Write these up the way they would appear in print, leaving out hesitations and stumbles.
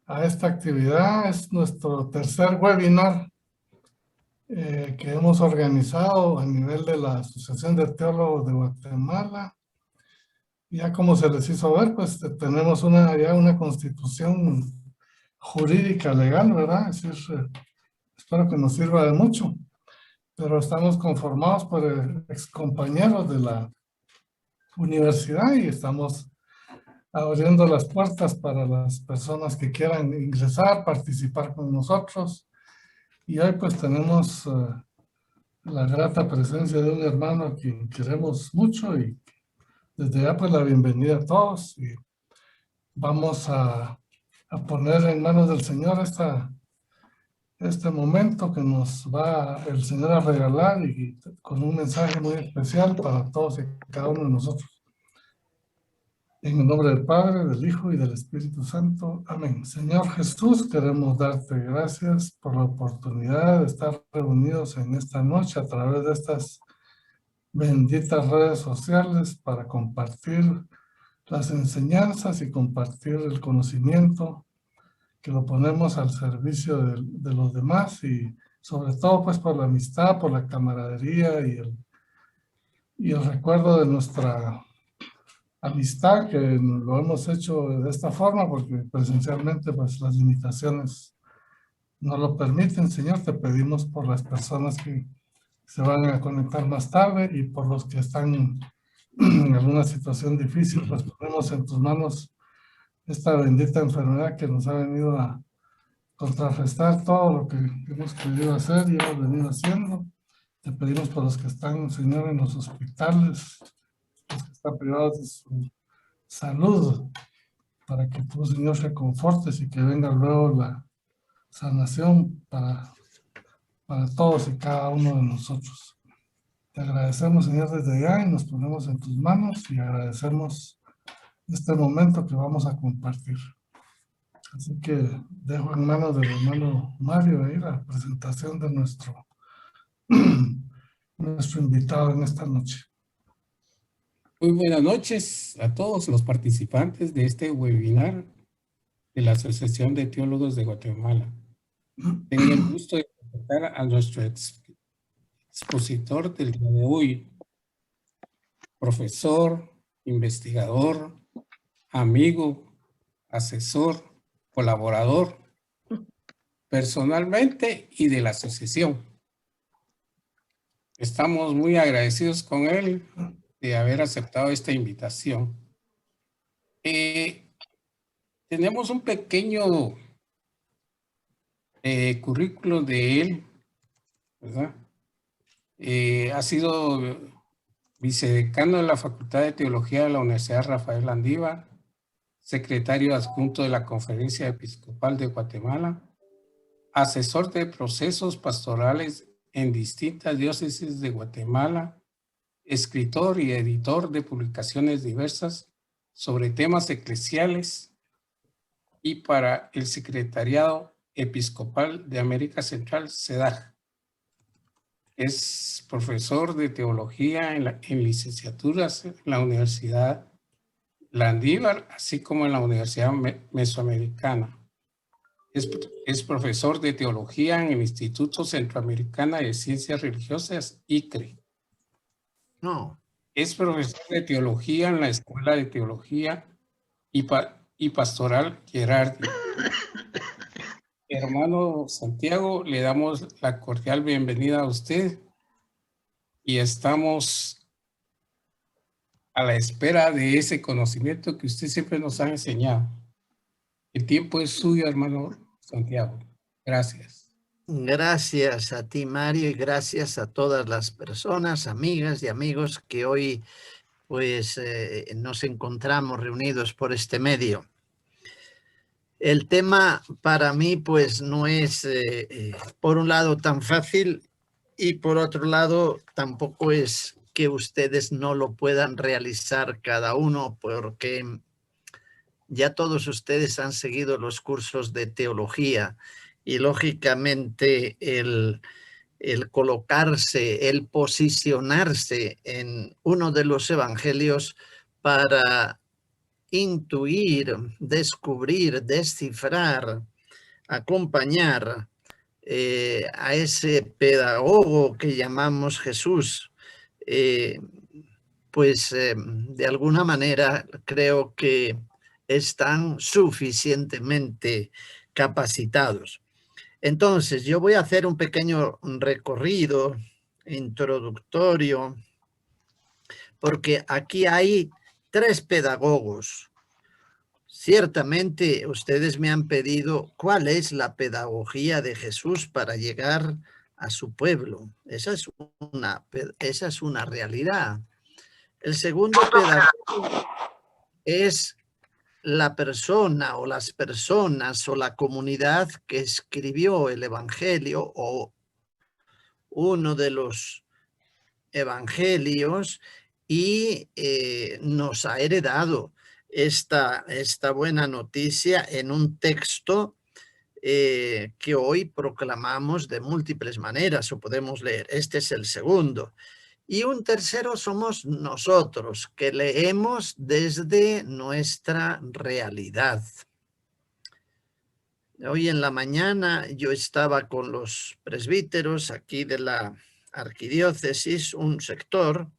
a esta actividad. Es nuestro tercer webinar que hemos organizado a nivel de la Asociación de Teólogos de Guatemala. Ya como se les hizo ver, pues tenemos ya una constitución jurídica legal, ¿verdad? Es decir, espero que nos sirva de mucho, pero estamos conformados por excompañeros de la universidad y estamos abriendo las puertas para las personas que quieran ingresar, participar con nosotros. Y hoy pues tenemos la grata presencia de un hermano a quien queremos mucho y desde ya pues la bienvenida a todos y vamos a poner en manos del Señor este momento que nos va el Señor a regalar y con un mensaje muy especial para todos y cada uno de nosotros. En el nombre del Padre, del Hijo y del Espíritu Santo. Amén. Señor Jesús, queremos darte gracias por la oportunidad de estar reunidos en esta noche a través de estas benditas redes sociales para compartir las enseñanzas y compartir el conocimiento que lo ponemos al servicio de los demás y sobre todo pues por la amistad, por la camaradería y el recuerdo de nuestra amistad, que lo hemos hecho de esta forma porque presencialmente pues las limitaciones no lo permiten. Señor, te pedimos por las personas que se van a conectar más tarde y por los que están en alguna situación difícil, pues ponemos en tus manos esta bendita enfermedad que nos ha venido a contrarrestar todo lo que hemos querido hacer y hemos venido haciendo. Te pedimos por los que están, Señor, en los hospitales, los que están privados de su salud, para que tú, Señor, reconfortes y que venga luego la sanación para todos y cada uno de nosotros. Te agradecemos, Señor, desde ya y nos ponemos en tus manos y agradecemos este momento que vamos a compartir. Así que dejo en manos del hermano Mario ahí la presentación de nuestro invitado en esta noche. Muy buenas noches a todos los participantes de este webinar de la Asociación de Teólogos de Guatemala. Tengo el gusto de presentar a nuestro expositor del día de hoy, profesor, investigador, amigo, asesor, colaborador, personalmente y de la asociación. Estamos muy agradecidos con él de haber aceptado esta invitación. Tenemos un pequeño currículum de él, ¿verdad? Ha sido vicedecano de la Facultad de Teología de la Universidad Rafael Landívar, secretario adjunto de la Conferencia Episcopal de Guatemala, asesor de procesos pastorales en distintas diócesis de Guatemala, escritor y editor de publicaciones diversas sobre temas eclesiales y para el Secretariado Episcopal de América Central, SEDAG. Es profesor de teología en licenciaturas en la Universidad Landívar, así como en la Universidad Mesoamericana. Es profesor de teología en el Instituto Centroamericano de Ciencias Religiosas, ICRE. Es profesor de teología en la Escuela de Teología y Pastoral Gerardi. Hermano Santiago, le damos la cordial bienvenida a usted y estamos a la espera de ese conocimiento que usted siempre nos ha enseñado. El tiempo es suyo, hermano Santiago. Gracias. Gracias a ti, Mario, y gracias a todas las personas, amigas y amigos que hoy pues nos encontramos reunidos por este medio. El tema para mí pues no es por un lado tan fácil y por otro lado tampoco es que ustedes no lo puedan realizar cada uno, porque ya todos ustedes han seguido los cursos de teología y lógicamente el colocarse, el posicionarse en uno de los evangelios para intuir, descubrir, descifrar, acompañar a ese pedagogo que llamamos Jesús, de alguna manera creo que están suficientemente capacitados. Entonces, yo voy a hacer un pequeño recorrido introductorio, porque aquí hay 3 pedagogos. Ciertamente ustedes me han pedido cuál es la pedagogía de Jesús para llegar a su pueblo. Esa es una realidad. El segundo pedagogo es la persona o las personas o la comunidad que escribió el Evangelio o uno de los evangelios y nos ha heredado esta buena noticia en un texto que hoy proclamamos de múltiples maneras o podemos leer. Este es el segundo. Y un tercero somos nosotros, que leemos desde nuestra realidad. Hoy en la mañana yo estaba con los presbíteros aquí de la arquidiócesis, un sector,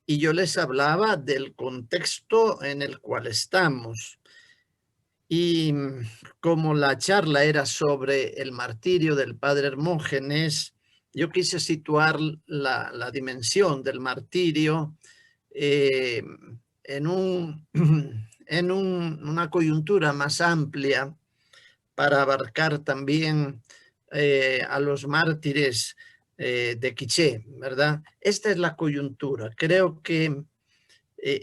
y yo les hablaba del contexto en el cual estamos. Y como la charla era sobre el martirio del padre Hermógenes, yo quise situar la dimensión del martirio en una coyuntura más amplia para abarcar también a los mártires de Quiché, ¿verdad? Esta es la coyuntura. Creo que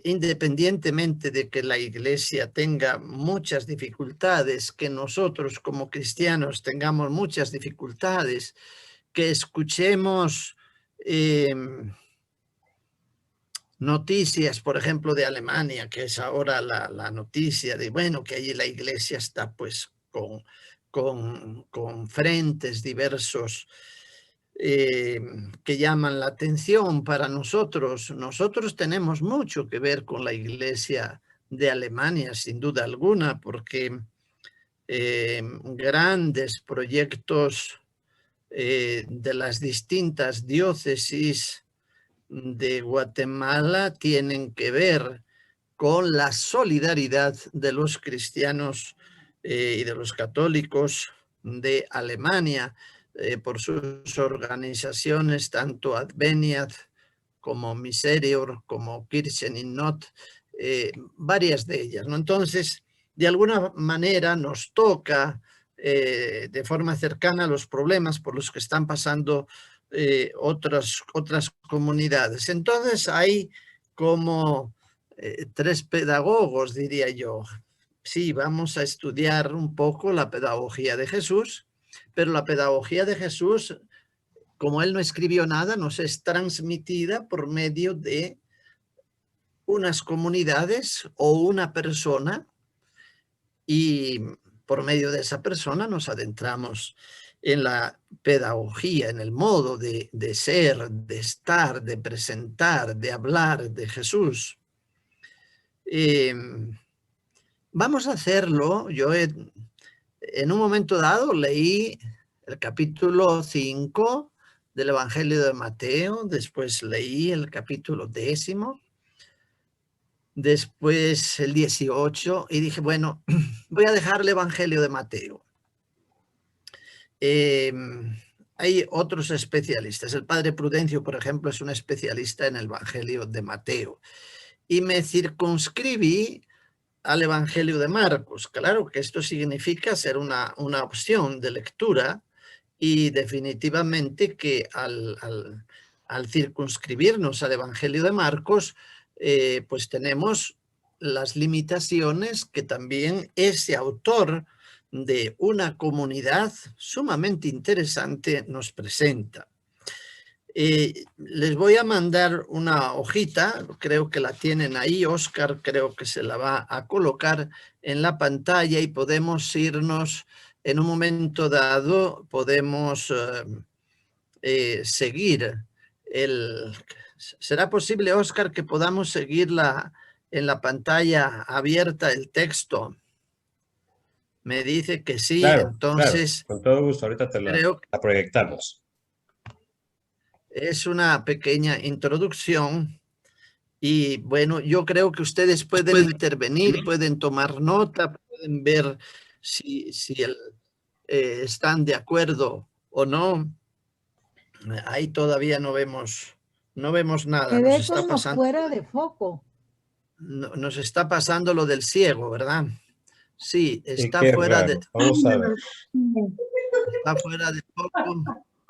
independientemente de que la Iglesia tenga muchas dificultades, que nosotros como cristianos tengamos muchas dificultades, que escuchemos noticias, por ejemplo, de Alemania, que es ahora la noticia de, bueno, que allí la Iglesia está pues con frentes diversos que llaman la atención para nosotros. Nosotros tenemos mucho que ver con la Iglesia de Alemania, sin duda alguna, porque grandes proyectos de las distintas diócesis de Guatemala tienen que ver con la solidaridad de los cristianos y de los católicos de Alemania por sus organizaciones, tanto Adveniat como Miserior, como Kirchen in Not, varias de ellas, ¿no? Entonces, de alguna manera nos toca de forma cercana los problemas por los que están pasando otras comunidades. Entonces hay como 3 pedagogos, diría yo. Sí, vamos a estudiar un poco la pedagogía de Jesús, pero la pedagogía de Jesús, como él no escribió nada, nos es transmitida por medio de unas comunidades o una persona, y por medio de esa persona nos adentramos en la pedagogía, en el modo de ser, de estar, de presentar, de hablar de Jesús. Vamos a hacerlo. Yo en un momento dado leí el capítulo 5 del Evangelio de Mateo, después leí el capítulo 10, después el 18, y dije, bueno, voy a dejar el Evangelio de Mateo. Hay otros especialistas. El padre Prudencio, por ejemplo, es un especialista en el Evangelio de Mateo. Y me circunscribí al Evangelio de Marcos. Claro que esto significa ser una opción de lectura, y definitivamente que al circunscribirnos al Evangelio de Marcos, pues tenemos las limitaciones que también ese autor de una comunidad sumamente interesante nos presenta. Les voy a mandar una hojita, creo que la tienen ahí, Óscar creo que se la va a colocar en la pantalla y podemos irnos en un momento dado, podemos seguir. ¿Será posible, Óscar, que podamos seguir en la pantalla abierta el texto? Me dice que sí, Claro, entonces claro, con todo gusto, ahorita te creo que la proyectamos. es una pequeña introducción y bueno, yo creo que ustedes pueden intervenir, pueden tomar nota, pueden ver si están de acuerdo o no. Ahí todavía no vemos nada. Nos Quedé está como pasando, fuera de foco. nos está pasando lo del ciego, ¿verdad? Sí, Y está qué fuera de, raro. Vamos a ver. está fuera de foco.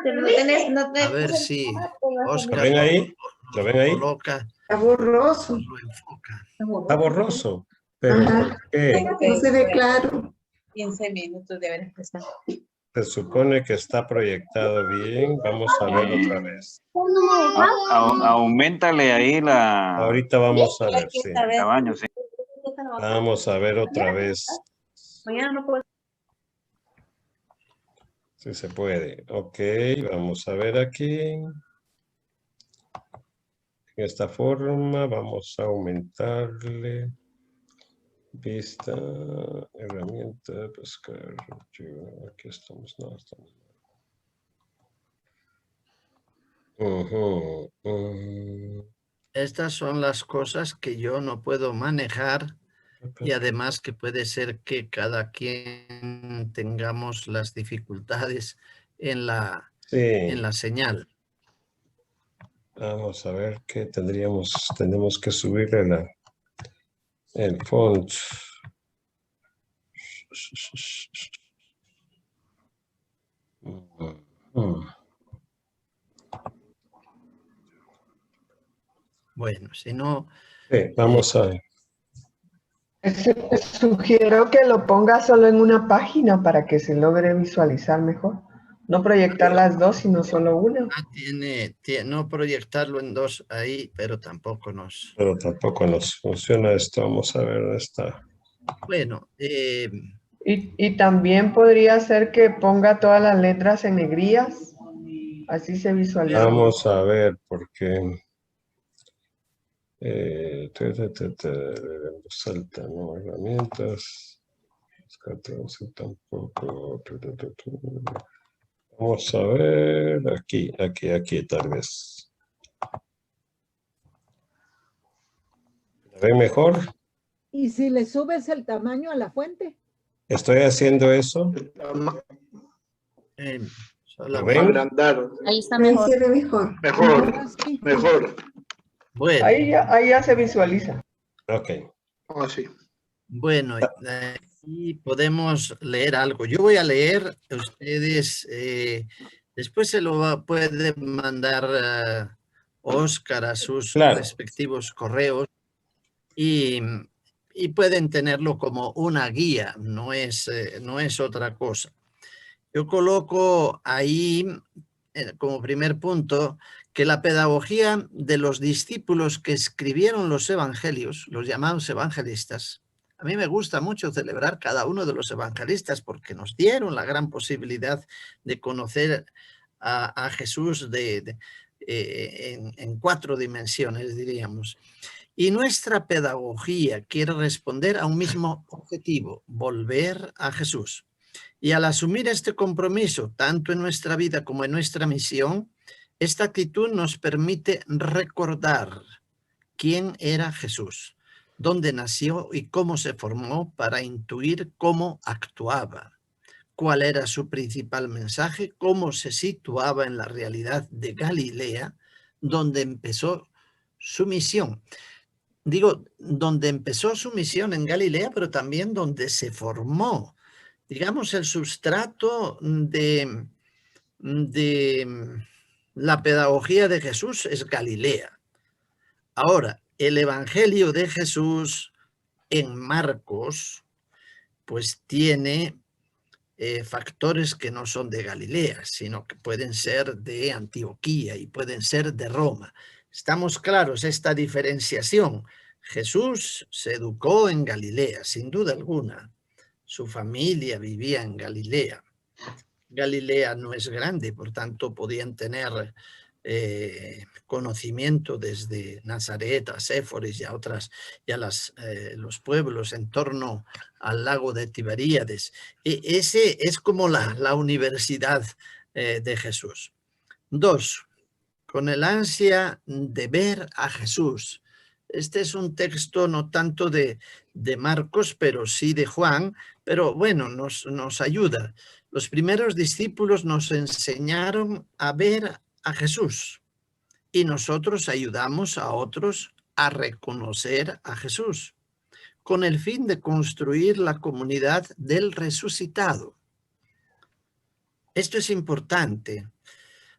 Pero no tenés, A ver si ¿Lo Oscar ven ahí? nos ¿Lo ven ahí? coloca, está borroso. nos lo enfoca. Está borroso. ¿Pero Ajá. por qué? No se ve claro. 15 minutos de haber empezado. Se supone que está proyectado bien. Vamos a verlo otra vez. Auméntale ahí la Ahorita vamos a ver, sí. Esta el vez, tamaño, sí. Vamos a ver otra vez mañana no puedo. si se puede. Ok, vamos a ver aquí. En esta forma vamos a aumentarle. Vista, herramienta, pescar. Aquí estamos, no, estamos. Estas son las cosas que yo no puedo manejar y además que puede ser que cada quien tengamos las dificultades en la Sí, señal. vamos a ver qué tenemos que subirle el font. Bueno, si no, Sí, vamos a ver. Sugiero que lo ponga solo en una página para que se logre visualizar mejor. No proyectar las dos, sino solo una. no proyectarlo en dos ahí, pero tampoco nos... Pero tampoco nos funciona esto. Vamos a ver dónde está. Bueno, Y también podría ser que ponga todas las letras en negrías. Así se visualiza. Vamos a ver porque salta, no herramientas. Tampoco. Vamos a ver aquí tal vez. ¿La ve mejor? ¿Y si le subes el tamaño a la fuente? Estoy haciendo eso. ¿Lo ven? Ahí está mejor. Se ve mejor. Ahora sí. bueno, Ahí ya se visualiza. Ok. bueno, y podemos leer algo. Yo voy a leer, ustedes después se lo puede mandar Oscar a sus Claro. respectivos correos y pueden tenerlo como una guía, no es otra cosa. Yo coloco ahí como primer punto que la pedagogía de los discípulos que escribieron los evangelios, los llamados evangelistas, a mí me gusta mucho celebrar cada uno de los evangelistas porque nos dieron la gran posibilidad de conocer a Jesús en 4 dimensiones, diríamos. Y nuestra pedagogía quiere responder a un mismo objetivo, volver a Jesús. Y al asumir este compromiso, tanto en nuestra vida como en nuestra misión, esta actitud nos permite recordar quién era Jesús, dónde nació y cómo se formó para intuir cómo actuaba, cuál era su principal mensaje, cómo se situaba en la realidad de Galilea, donde empezó su misión. Digo, donde empezó su misión en Galilea, pero también donde se formó. Digamos, el sustrato de la pedagogía de Jesús es Galilea. Ahora, el Evangelio de Jesús en Marcos, pues tiene factores que no son de Galilea, sino que pueden ser de Antioquía y pueden ser de Roma. Estamos claros esta diferenciación. Jesús se educó en Galilea, sin duda alguna. Su familia vivía en Galilea. Galilea no es grande, por tanto podían tener conocimiento desde Nazaret a Séforis y a otras, y a los pueblos en torno al lago de Tiberíades. Ese es como la universidad de Jesús. 2. Con el ansia de ver a Jesús. Este es un texto no tanto de Marcos, pero sí de Juan, pero bueno, nos ayuda. Los primeros discípulos nos enseñaron a ver a Jesús y nosotros ayudamos a otros a reconocer a Jesús con el fin de construir la comunidad del resucitado. Esto es importante.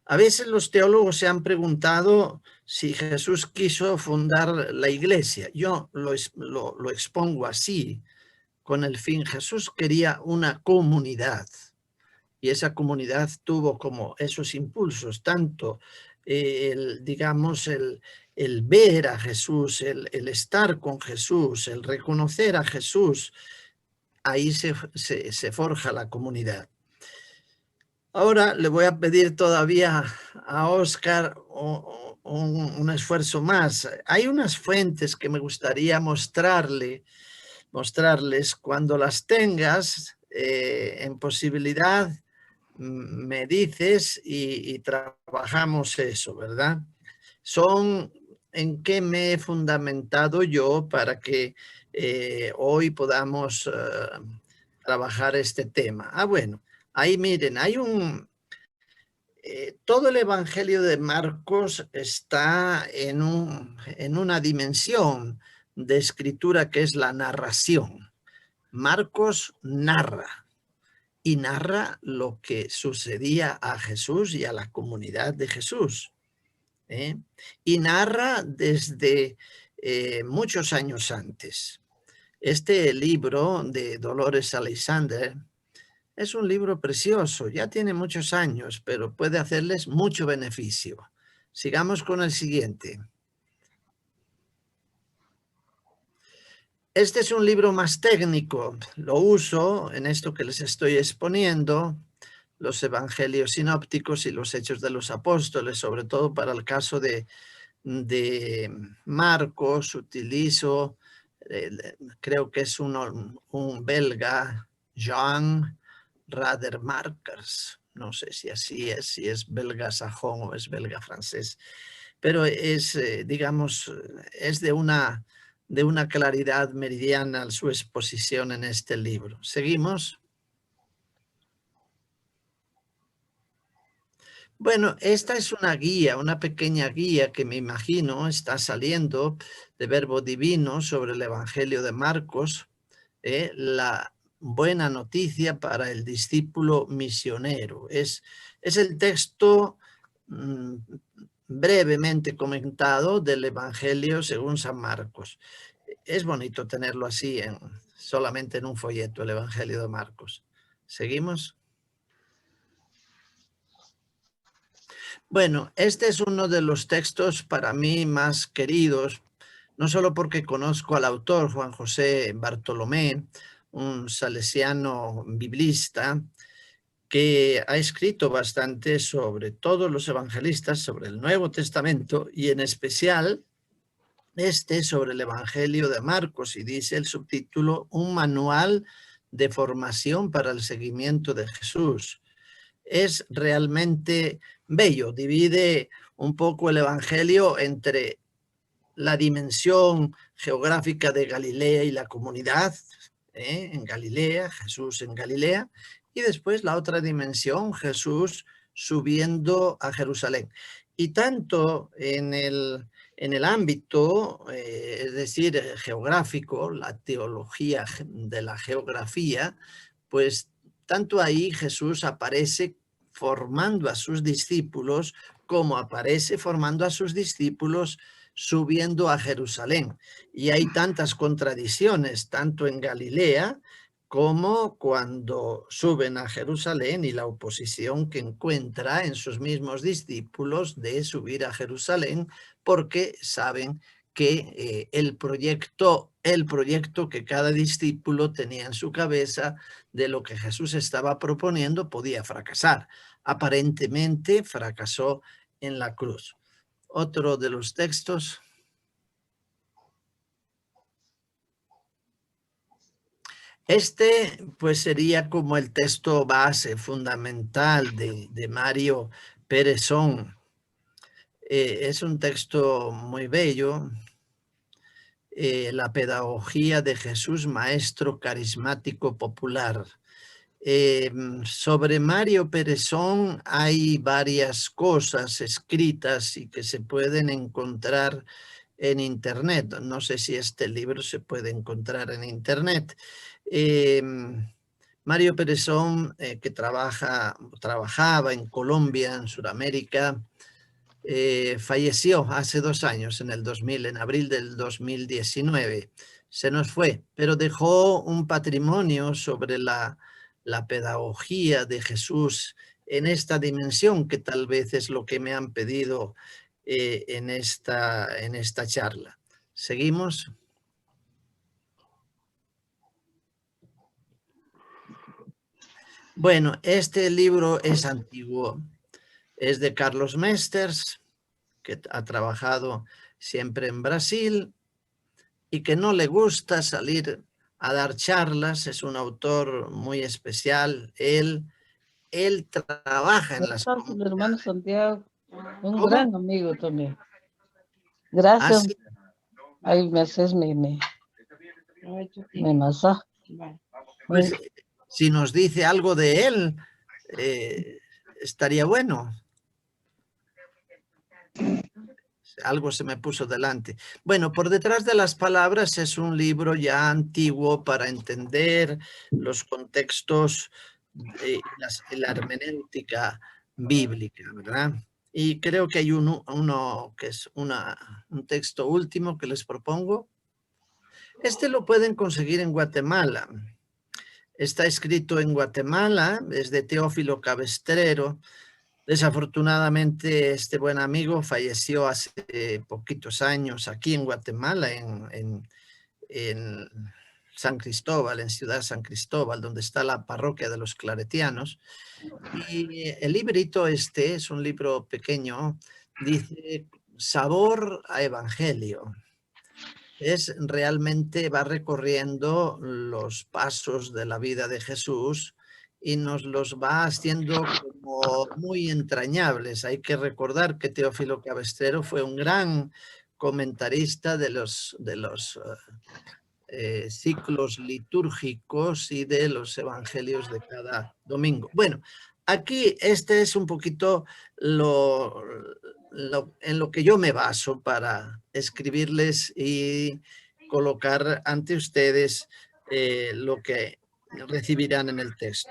A veces los teólogos se han preguntado si Jesús quiso fundar la iglesia. Yo lo expongo así, con el fin. Jesús quería una comunidad y esa comunidad tuvo como esos impulsos, tanto el ver a Jesús, el estar con Jesús, el reconocer a Jesús. Ahí se forja la comunidad. Ahora le voy a pedir todavía a Óscar un esfuerzo más. Hay unas fuentes que me gustaría mostrarles. Cuando las tengas en posibilidad, me dices y trabajamos eso, ¿verdad? Son en qué me he fundamentado yo para que hoy podamos trabajar este tema. Bueno. Ahí miren, hay todo el Evangelio de Marcos está en una dimensión de escritura que es la narración. Marcos narra y narra lo que sucedía a Jesús y a la comunidad de Jesús. Y narra desde muchos años antes. Este libro de Dolores Alexander es un libro precioso, ya tiene muchos años, pero puede hacerles mucho beneficio. Sigamos con el siguiente. Este es un libro más técnico, lo uso en esto que les estoy exponiendo, los evangelios sinópticos y los hechos de los apóstoles, sobre todo para el caso de Marcos, utilizo, creo que es un belga, Jean Radermarkers, no sé si así es, si es belga sajón o es belga francés, pero es, digamos, es de una claridad meridiana su exposición en este libro. ¿Seguimos? Bueno, esta es una guía, una pequeña guía que me imagino está saliendo de Verbo Divino sobre el Evangelio de Marcos, la buena noticia para el discípulo misionero. Es el texto brevemente comentado del Evangelio según San Marcos. Es bonito tenerlo así, solamente en un folleto, el Evangelio de Marcos. ¿Seguimos? Bueno, este es uno de los textos para mí más queridos, no solo porque conozco al autor, Juan José Bartolomé, un salesiano biblista, que ha escrito bastante sobre todos los evangelistas, sobre el Nuevo Testamento y en especial sobre el Evangelio de Marcos, y dice el subtítulo, un manual de formación para el seguimiento de Jesús. Es realmente bello, divide un poco el Evangelio entre la dimensión geográfica de Galilea y la comunidad, en Galilea, Jesús en Galilea, y después la otra dimensión, Jesús subiendo a Jerusalén. Y tanto en el ámbito, es decir, geográfico, la teología de la geografía, pues tanto ahí Jesús aparece formando a sus discípulos como aparece formando a sus discípulos subiendo a Jerusalén. Y hay tantas contradicciones, tanto en Galilea como cuando suben a Jerusalén y la oposición que encuentra en sus mismos discípulos de subir a Jerusalén, porque saben que el proyecto que cada discípulo tenía en su cabeza de lo que Jesús estaba proponiendo podía fracasar. Aparentemente fracasó en la cruz. Otro de los textos. Este pues sería como el texto base fundamental de Mario Perezón. Es un texto muy bello. La pedagogía de Jesús, maestro carismático popular. Sobre Mario Perezón hay varias cosas escritas y que se pueden encontrar en internet. No sé si este libro se puede encontrar en internet. Mario Perezón, que trabajaba en Colombia, en Sudamérica, falleció hace 2 años, en el 2000, en abril del 2019. Se nos fue, pero dejó un patrimonio sobre la pedagogía de Jesús en esta dimensión, que tal vez es lo que me han pedido en esta charla. ¿Seguimos? Bueno, este libro es antiguo. Es de Carlos Mesters, que ha trabajado siempre en Brasil y que no le gusta salir a dar charlas. Es un autor muy especial. Él trabaja en las Gracias, mi hermano Santiago, un ¿Cómo? gran amigo también. Gracias. Así, Ahí me haces me masaje. pues, si nos dice algo de él, estaría bueno. Algo se me puso delante. Bueno, por detrás de las palabras es un libro ya antiguo para entender los contextos de la hermenéutica bíblica, ¿verdad? Y creo que hay uno que es un texto último que les propongo. Este lo pueden conseguir en Guatemala. Está escrito en Guatemala, es de Teófilo Cabestrero. Desafortunadamente, este buen amigo falleció hace poquitos años aquí en Guatemala, en San Cristóbal, en Ciudad San Cristóbal, donde está la parroquia de los claretianos. Y el librito este es un libro pequeño, dice Sabor a Evangelio. Es realmente, va recorriendo los pasos de la vida de Jesús y nos los va haciendo como muy entrañables. Hay que recordar que Teófilo Cabestrero fue un gran comentarista de los ciclos litúrgicos y de los evangelios de cada domingo. Bueno, aquí este es un poquito en lo que yo me baso para escribirles y colocar ante ustedes lo que recibirán en el texto.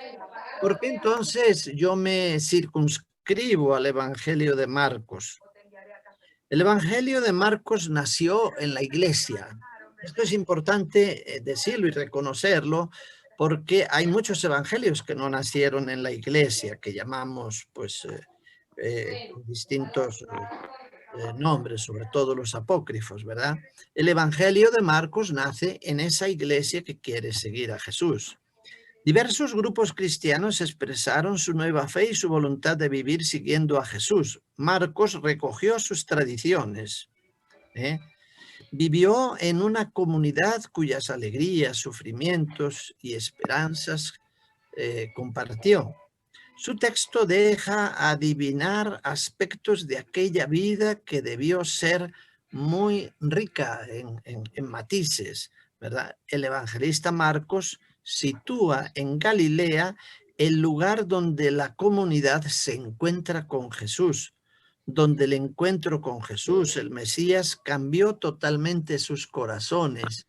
¿Por qué entonces yo me circunscribo al Evangelio de Marcos? El Evangelio de Marcos nació en la iglesia. Esto es importante decirlo y reconocerlo, porque hay muchos evangelios que no nacieron en la iglesia, que llamamos pues con distintos nombres, sobre todo los apócrifos, ¿verdad? El Evangelio de Marcos nace en esa iglesia que quiere seguir a Jesús. Diversos grupos cristianos expresaron su nueva fe y su voluntad de vivir siguiendo a Jesús. Marcos recogió sus tradiciones. Vivió en una comunidad cuyas alegrías, sufrimientos y esperanzas compartió. Su texto deja adivinar aspectos de aquella vida que debió ser muy rica en matices, ¿verdad? El evangelista Marcos sitúa en Galilea el lugar donde la comunidad se encuentra con Jesús, donde el encuentro con Jesús, el Mesías, cambió totalmente sus corazones.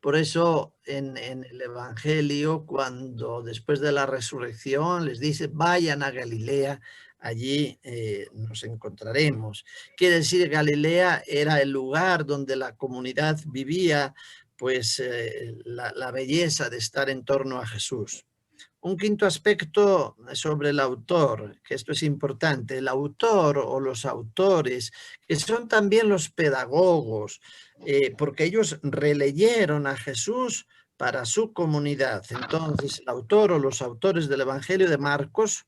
Por eso en el Evangelio, cuando después de la resurrección les dice, vayan a Galilea, allí nos encontraremos. Quiere decir, Galilea era el lugar donde la comunidad vivía pues la belleza de estar en torno a Jesús. Un quinto aspecto sobre el autor, que esto es importante, el autor o los autores, que son también los pedagogos, porque ellos releyeron a Jesús para su comunidad. Entonces, el autor o los autores del Evangelio de Marcos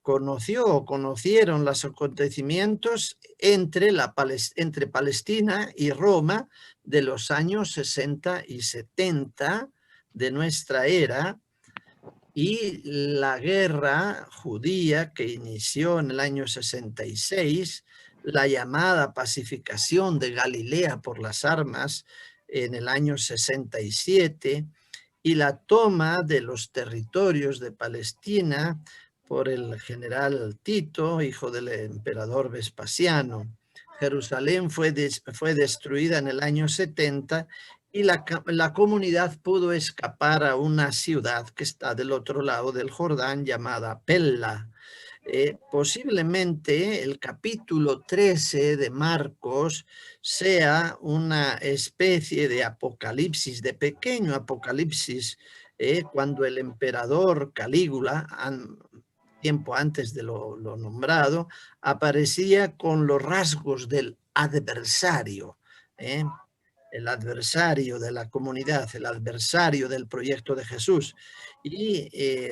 conocieron los acontecimientos entre Palestina y Roma de los años 60 y 70 de nuestra era, y la guerra judía que inició en el año 66, la llamada pacificación de Galilea por las armas en el año 67, y la toma de los territorios de Palestina por el general Tito, hijo del emperador Vespasiano. Jerusalén fue destruida en el año 70 y la comunidad pudo escapar a una ciudad que está del otro lado del Jordán llamada Pella. Posiblemente el capítulo 13 de Marcos sea una especie de apocalipsis, de pequeño apocalipsis, cuando el emperador Calígula, tiempo antes de lo nombrado, aparecía con los rasgos del adversario, el adversario de la comunidad, el adversario del proyecto de Jesús. Y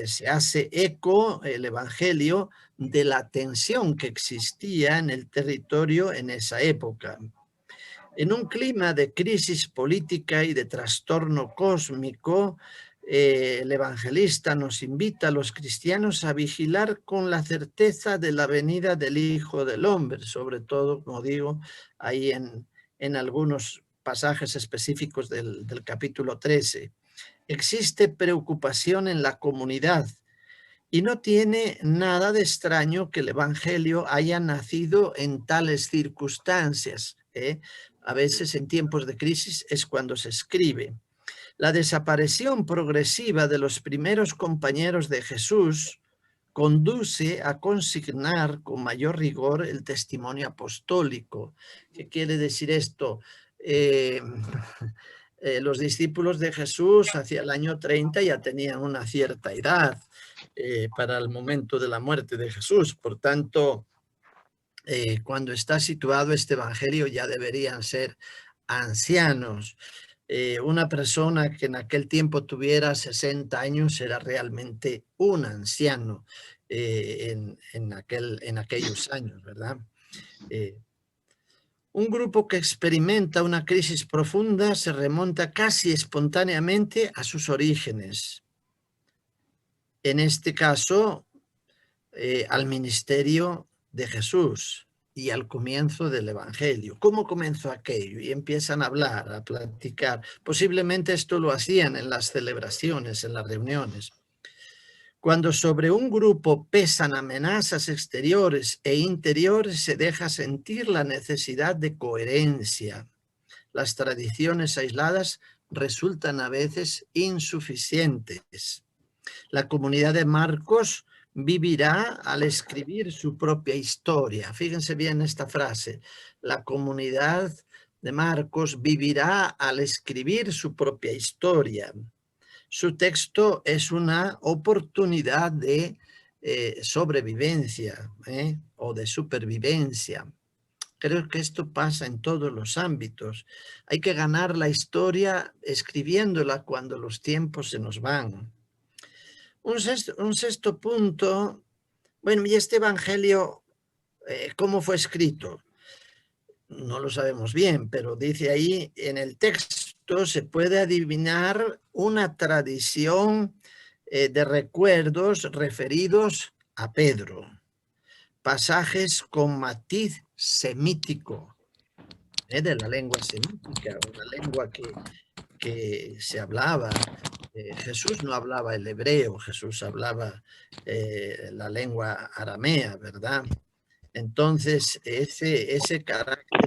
se hace eco el Evangelio de la tensión que existía en el territorio en esa época. En un clima de crisis política y de trastorno cósmico, el evangelista nos invita a los cristianos a vigilar con la certeza de la venida del Hijo del Hombre, sobre todo, como digo, ahí en algunos pasajes específicos del capítulo 13. Existe preocupación en la comunidad y no tiene nada de extraño que el Evangelio haya nacido en tales circunstancias. A veces en tiempos de crisis es cuando se escribe. La desaparición progresiva de los primeros compañeros de Jesús conduce a consignar con mayor rigor el testimonio apostólico. ¿Qué quiere decir esto? Los discípulos de Jesús hacia el año 30 ya tenían una cierta edad para el momento de la muerte de Jesús. Por tanto, cuando está situado este evangelio ya deberían ser ancianos. Una persona que en aquel tiempo tuviera 60 años era realmente un anciano en aquellos años, ¿verdad? Un grupo que experimenta una crisis profunda se remonta casi espontáneamente a sus orígenes. En este caso, al ministerio de Jesús y al comienzo del Evangelio. ¿Cómo comenzó aquello? Y empiezan a hablar, a platicar. Posiblemente esto lo hacían en las celebraciones, en las reuniones. Cuando sobre un grupo pesan amenazas exteriores e interiores, se deja sentir la necesidad de coherencia. Las tradiciones aisladas resultan a veces insuficientes. La comunidad de Marcos vivirá al escribir su propia historia. Fíjense bien esta frase. La comunidad de Marcos vivirá al escribir su propia historia. Su texto es una oportunidad de sobrevivencia o de supervivencia. Creo que esto pasa en todos los ámbitos. Hay que ganar la historia escribiéndola cuando los tiempos se nos van. Un sexto punto, bueno, ¿y este evangelio cómo fue escrito? No lo sabemos bien, pero dice ahí en el texto se puede adivinar una tradición de recuerdos referidos a Pedro. Pasajes con matiz semítico, de la lengua semítica, una lengua que se hablaba. Jesús no hablaba el hebreo, Jesús hablaba la lengua aramea, ¿verdad? Entonces, ese carácter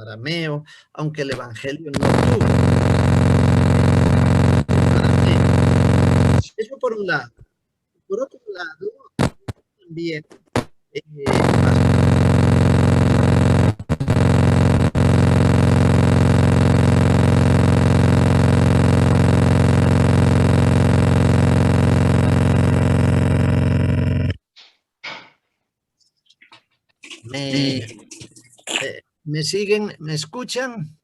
arameo, aunque el Evangelio no tuvo arameo. Eso por un lado. Por otro lado, también ¿Me siguen? ¿Me escuchan?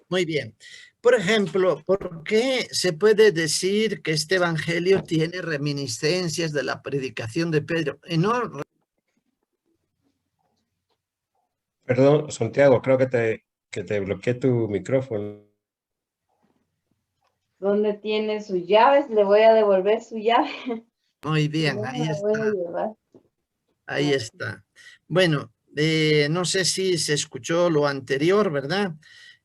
Muy bien. Por ejemplo, ¿por qué se puede decir que este evangelio tiene reminiscencias de la predicación de Pedro? Y no, Perdón, Santiago, creo que te bloqueé tu micrófono. ¿Dónde tiene sus llaves? Le voy a devolver su llave. muy Yo bien, me ahí la voy a está, llevar. ahí está. Bueno, no sé si se escuchó lo anterior, ¿verdad?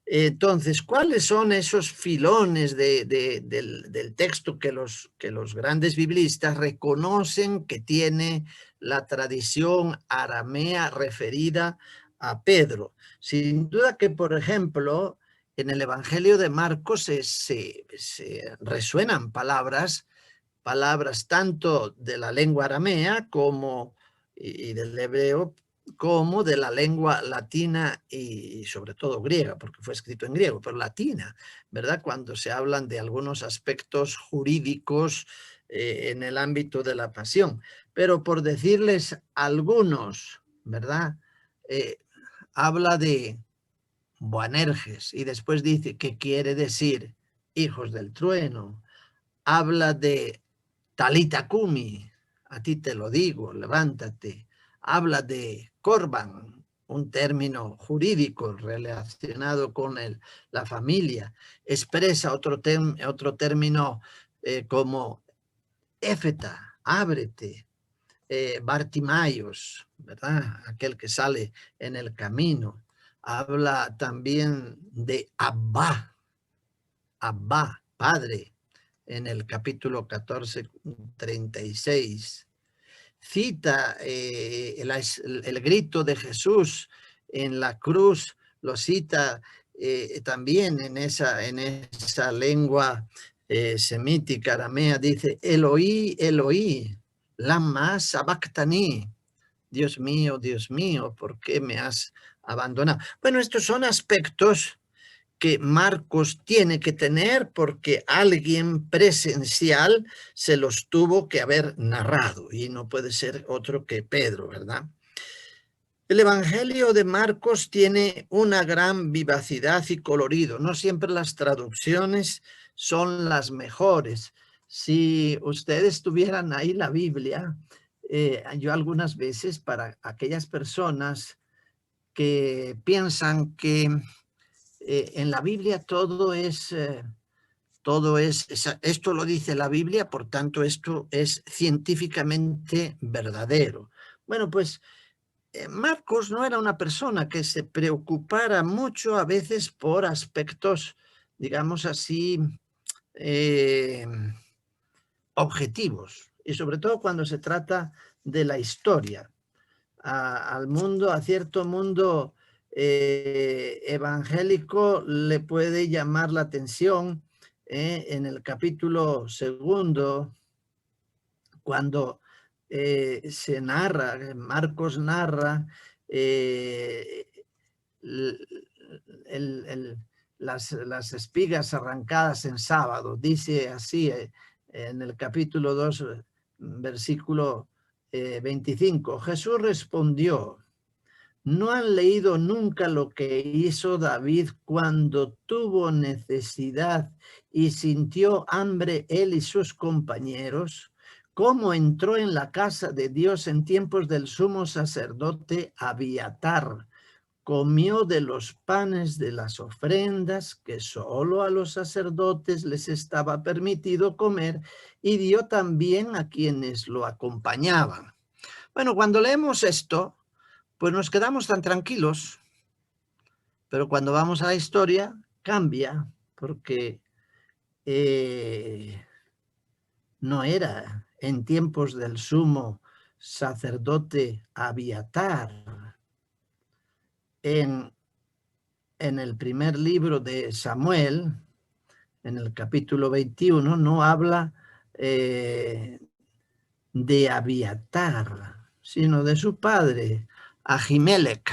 Entonces, ¿cuáles son esos filones del texto que los grandes biblistas reconocen que tiene la tradición aramea referida a Pedro? Sin duda que, por ejemplo, en el Evangelio de Marcos se resuenan palabras tanto de la lengua aramea como y del hebreo, como de la lengua latina y sobre todo griega, porque fue escrito en griego, pero latina, ¿verdad? Cuando se hablan de algunos aspectos jurídicos en el ámbito de la pasión. Pero por decirles algunos, ¿verdad? Habla de Boanerges y después dice que quiere decir hijos del trueno. Habla de Talita Kumi, a ti te lo digo, levántate. Habla de Corban, un término jurídico relacionado con la familia. Expresa otro término como Éfeta, ábrete. Bartimaios, ¿verdad? Aquel que sale en el camino. Habla también de Abba, padre, en el capítulo 14, 36. Cita el grito de Jesús en la cruz, lo cita también en esa lengua semítica aramea, dice, Eloí, Eloí, lama sabactani. Dios mío, ¿por qué me has abandonado? Bueno, estos son aspectos que Marcos tiene que tener porque alguien presencial se los tuvo que haber narrado y no puede ser otro que Pedro, ¿verdad? El Evangelio de Marcos tiene una gran vivacidad y colorido. No siempre las traducciones son las mejores. Si ustedes tuvieran ahí la Biblia, yo algunas veces para aquellas personas que piensan que en la Biblia todo es, esto lo dice la Biblia, por tanto esto es científicamente verdadero. Bueno, pues Marcos no era una persona que se preocupara mucho a veces por aspectos, digamos así, objetivos, y sobre todo cuando se trata de la historia. Al mundo, a cierto mundo evangélico le puede llamar la atención en el capítulo 2, cuando se narra, Marcos narra las espigas arrancadas en sábado. Dice así en el capítulo 2, versículo 25, Jesús respondió, ¿no han leído nunca lo que hizo David cuando tuvo necesidad y sintió hambre él y sus compañeros? ¿Cómo entró en la casa de Dios en tiempos del sumo sacerdote Abiatar? Comió de los panes de las ofrendas que solo a los sacerdotes les estaba permitido comer y dio también a quienes lo acompañaban. Bueno, cuando leemos esto, pues nos quedamos tan tranquilos, pero cuando vamos a la historia cambia, porque no era en tiempos del sumo sacerdote Abiatar. En el primer libro de Samuel, en el capítulo 21, no habla de Abiatar, sino de su padre, Ahimelech.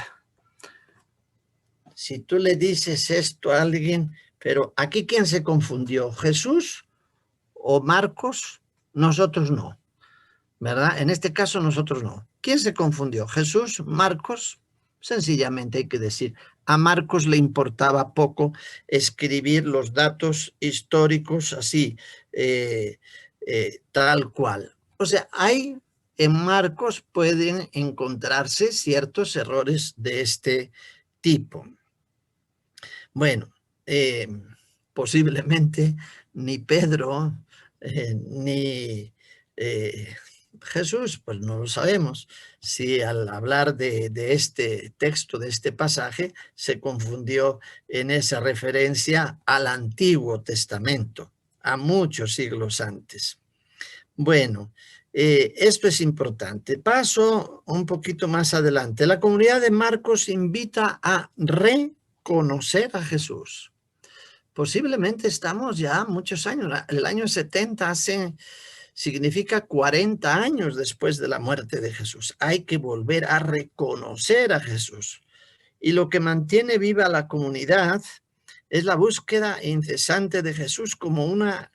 Si tú le dices esto a alguien, pero aquí ¿quién se confundió? ¿Jesús o Marcos? Nosotros no, ¿verdad? En este caso nosotros no. ¿Quién se confundió? ¿Jesús? ¿Marcos? Sencillamente hay que decir A Marcos le importaba poco escribir los datos históricos así, tal cual. O sea, en Marcos pueden encontrarse ciertos errores de este tipo. Bueno, posiblemente ni Pedro ni Jesús, pues no lo sabemos, si al hablar de este texto, de este pasaje, se confundió en esa referencia al Antiguo Testamento, a muchos siglos antes. Bueno, esto es importante. Paso un poquito más adelante. La comunidad de Marcos invita a reconocer a Jesús. Posiblemente estamos ya muchos años, el año 70 significa 40 años después de la muerte de Jesús. Hay que volver a reconocer a Jesús. Y lo que mantiene viva la comunidad es la búsqueda incesante de Jesús como una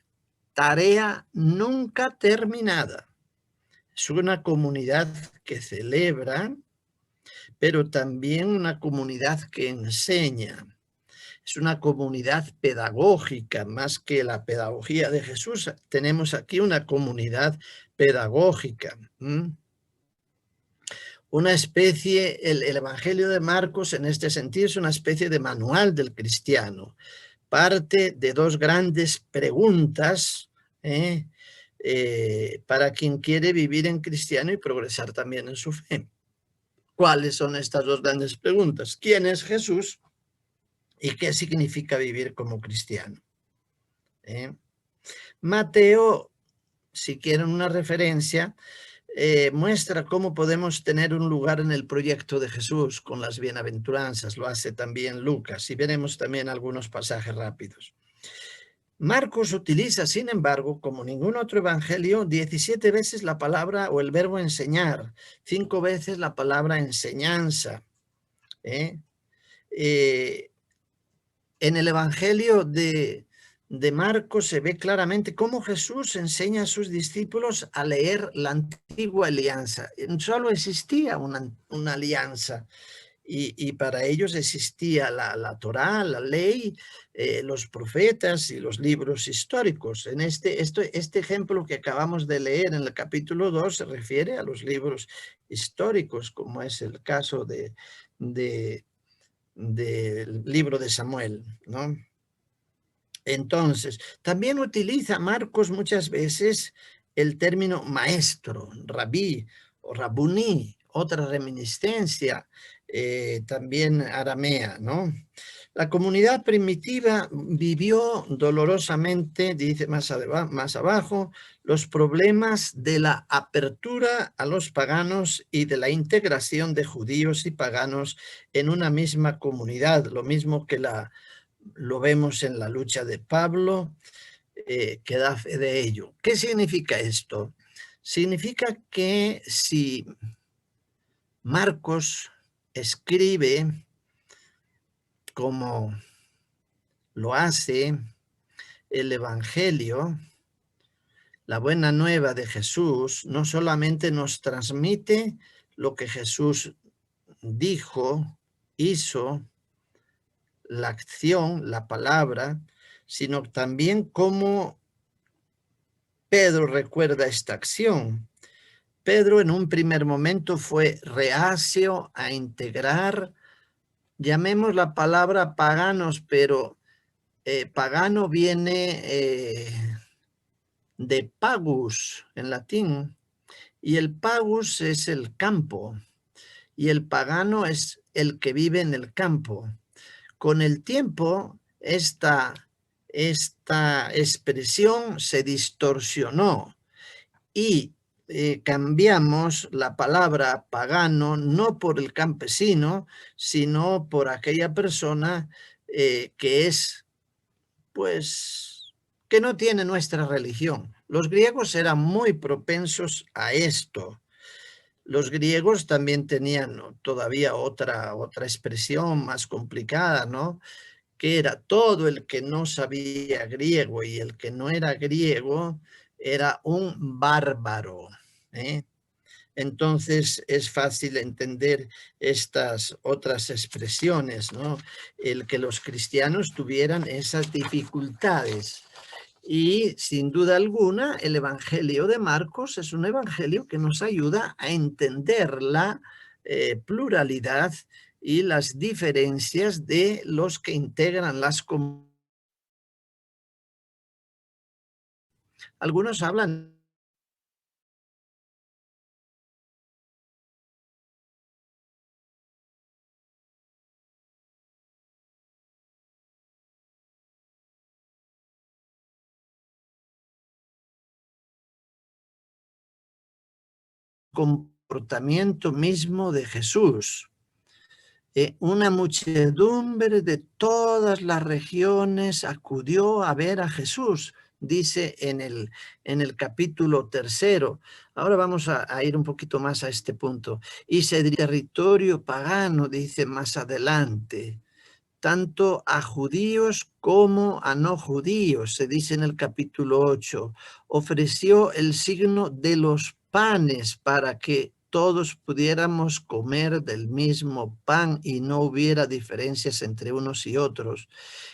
tarea nunca terminada. Es una comunidad que celebra, pero también una comunidad que enseña. Es una comunidad pedagógica, más que la pedagogía de Jesús. Tenemos aquí una comunidad pedagógica. Una especie, el Evangelio de Marcos en este sentido es una especie de manual del cristiano. Parte de dos grandes preguntas para quien quiere vivir en cristiano y progresar también en su fe. ¿Cuáles son estas dos grandes preguntas? ¿Quién es Jesús? ¿Y qué significa vivir como cristiano? Mateo, si quieren una referencia, muestra cómo podemos tener un lugar en el proyecto de Jesús con las bienaventuranzas. Lo hace también Lucas y veremos también algunos pasajes rápidos. Marcos utiliza, sin embargo, como ningún otro evangelio, 17 veces la palabra o el verbo enseñar, 5 veces la palabra enseñanza. En el evangelio de Marcos se ve claramente cómo Jesús enseña a sus discípulos a leer la antigua alianza. Solo existía una alianza. Y para ellos existía la Torá, la ley, los profetas y los libros históricos. En este ejemplo que acabamos de leer en el capítulo 2 se refiere a los libros históricos, como es el caso del libro de Samuel, ¿no? Entonces, también utiliza Marcos muchas veces el término maestro, rabí o rabuní, otra reminiscencia también aramea, ¿no? La comunidad primitiva vivió dolorosamente, dice más abajo, los problemas de la apertura a los paganos y de la integración de judíos y paganos en una misma comunidad, lo mismo que lo vemos en la lucha de Pablo, que da fe de ello. ¿Qué significa esto? Significa que si Marcos escribe como lo hace el Evangelio, la buena nueva de Jesús no solamente nos transmite lo que Jesús dijo, hizo, la acción, la palabra, sino también cómo Pedro recuerda esta acción. Pedro en un primer momento fue reacio a integrar, llamemos la palabra paganos, pero pagano viene de pagus en latín, y el pagus es el campo, y el pagano es el que vive en el campo. Con el tiempo, esta expresión se distorsionó y cambiamos la palabra pagano no por el campesino, sino por aquella persona que es, pues, que no tiene nuestra religión. Los griegos eran muy propensos a esto. Los griegos también tenían todavía otra expresión más complicada, ¿no? Que era todo el que no sabía griego y el que no era griego era un bárbaro. entonces es fácil entender estas otras expresiones, ¿no? El que los cristianos tuvieran esas dificultades. Y sin duda alguna, el Evangelio de Marcos es un evangelio que nos ayuda a entender la pluralidad y las diferencias de los que integran las comunidades. Algunos hablan comportamiento mismo de Jesús. Una muchedumbre de todas las regiones acudió a ver a Jesús, dice en el capítulo 3. Ahora vamos a ir un poquito más a este punto. Y se territorio pagano, dice más adelante, tanto a judíos como a no judíos, se dice en el capítulo 8. Ofreció el signo de los panes para que todos pudiéramos comer del mismo pan y no hubiera diferencias entre unos y otros.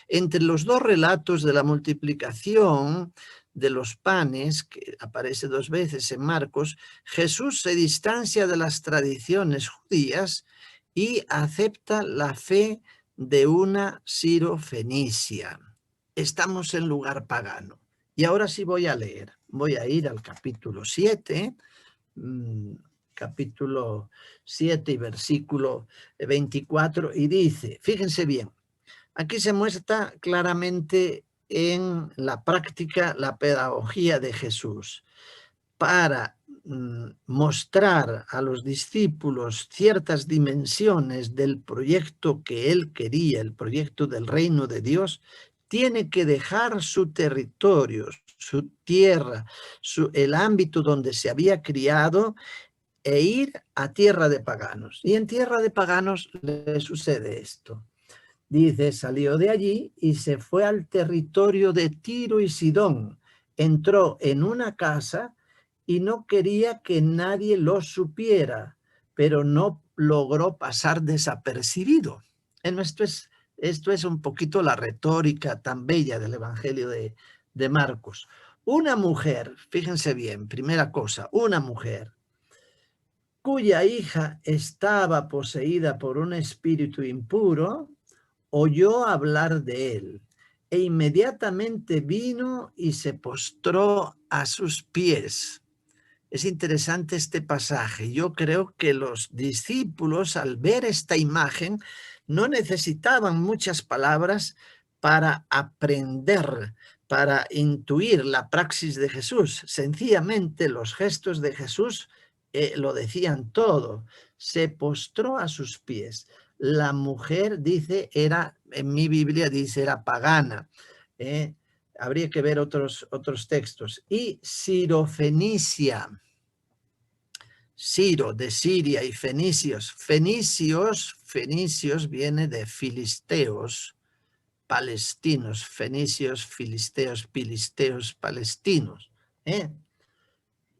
Entre los dos relatos de la multiplicación de los panes, que aparece 2 veces en Marcos, Jesús se distancia de las tradiciones judías y acepta la fe de una sirofenicia. Estamos en lugar pagano. Y ahora sí voy a leer. Voy a ir al capítulo 7, capítulo 7 y versículo 24, y dice, fíjense bien, aquí se muestra claramente en la práctica la pedagogía de Jesús para mostrar a los discípulos ciertas dimensiones del proyecto que él quería, el proyecto del reino de Dios. Tiene que dejar su territorio, su tierra, el ámbito donde se había criado, e ir a tierra de paganos. Y en tierra de paganos le sucede esto. Dice, salió de allí y se fue al territorio de Tiro y Sidón. Entró en una casa y no quería que nadie lo supiera, pero no logró pasar desapercibido. Esto es un poquito la retórica tan bella del Evangelio de Marcos. Una mujer, fíjense bien, primera cosa, una mujer cuya hija estaba poseída por un espíritu impuro, oyó hablar de él e inmediatamente vino y se postró a sus pies. Es interesante este pasaje. Yo creo que los discípulos, al ver esta imagen, no necesitaban muchas palabras para aprender, para intuir la praxis de Jesús. Sencillamente los gestos de Jesús lo decían todo. Se postró a sus pies. La mujer, dice, en mi Biblia dice, era pagana. Habría que ver otros textos. Y Sirofenicia. Ciro, de Siria, y fenicios. Fenicios viene de filisteos, palestinos. Fenicios, filisteos, palestinos.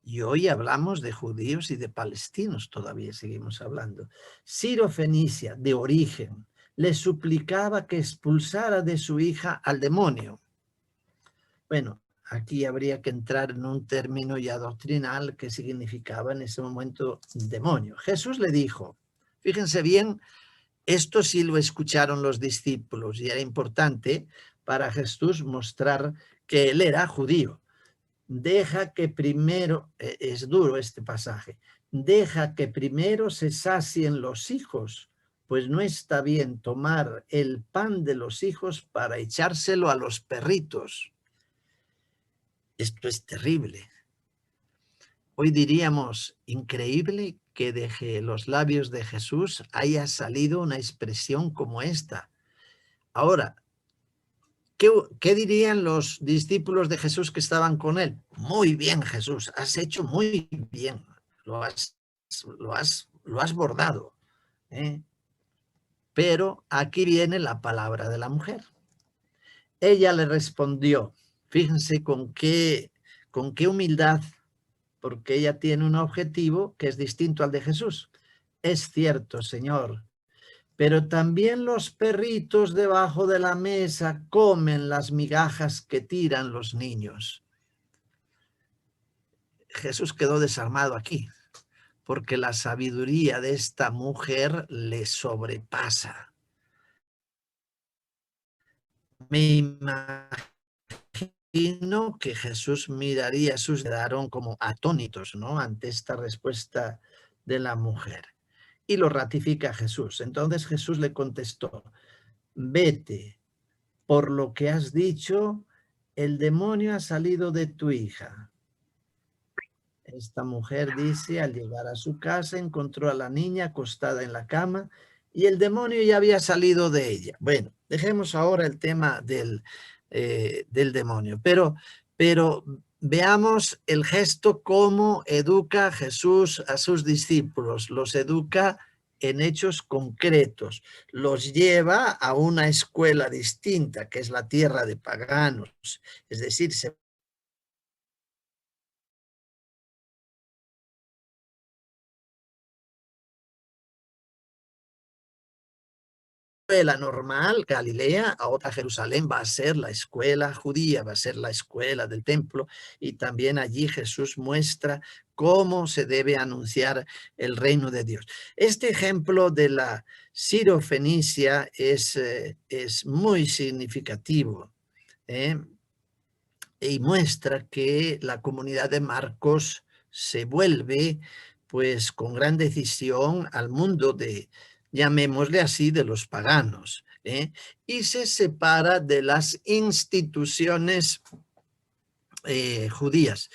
Y hoy hablamos de judíos y de palestinos, todavía seguimos hablando. Ciro Fenicia, de origen, le suplicaba que expulsara de su hija al demonio. Bueno, aquí habría que entrar en un término ya doctrinal que significaba en ese momento demonio. Jesús le dijo, fíjense bien, esto sí lo escucharon los discípulos y era importante para Jesús mostrar que él era judío. Deja que primero, es duro este pasaje, deja que primero se sacien los hijos, pues no está bien tomar el pan de los hijos para echárselo a los perritos. Esto es terrible. Hoy diríamos increíble que de los labios de Jesús haya salido una expresión como esta. Ahora, ¿qué dirían los discípulos de Jesús que estaban con él? Muy bien, Jesús, has hecho muy bien, lo has bordado. Pero aquí viene la palabra de la mujer. Ella le respondió, fíjense con qué humildad porque ella tiene un objetivo que es distinto al de Jesús. Es cierto, Señor, pero también los perritos debajo de la mesa comen las migajas que tiran los niños. Jesús quedó desarmado aquí, porque la sabiduría de esta mujer le sobrepasa. Me imagino que Jesús miraría a sus quedaron como atónitos, ¿no? Ante esta respuesta de la mujer. Y lo ratifica Jesús. Entonces Jesús le contestó, vete, por lo que has dicho, el demonio ha salido de tu hija. Esta mujer dice, al llegar a su casa, encontró a la niña acostada en la cama y el demonio ya había salido de ella. Bueno, dejemos ahora el tema del demonio, pero veamos el gesto, cómo educa Jesús a sus discípulos. Los educa en hechos concretos, los lleva a una escuela distinta, que es la tierra de paganos, es decir, se escuela normal, Galilea, ahora Jerusalén va a ser la escuela judía, va a ser la escuela del templo, y también allí Jesús muestra cómo se debe anunciar el reino de Dios. Este ejemplo de la Sirofenicia es muy significativo, y muestra que la comunidad de Marcos se vuelve pues con gran decisión al mundo de, llamémosle así, de los paganos, y se separa de las instituciones judías.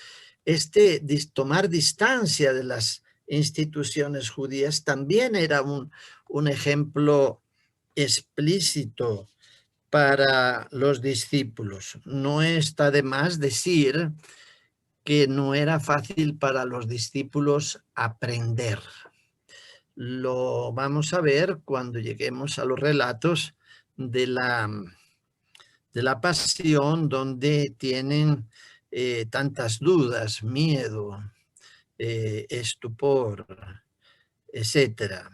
Tomar distancia de las instituciones judías también era un ejemplo explícito para los discípulos. No está de más decir que no era fácil para los discípulos aprender. Lo vamos a ver cuando lleguemos a los relatos de la pasión, donde tienen tantas dudas, miedo, estupor, etc.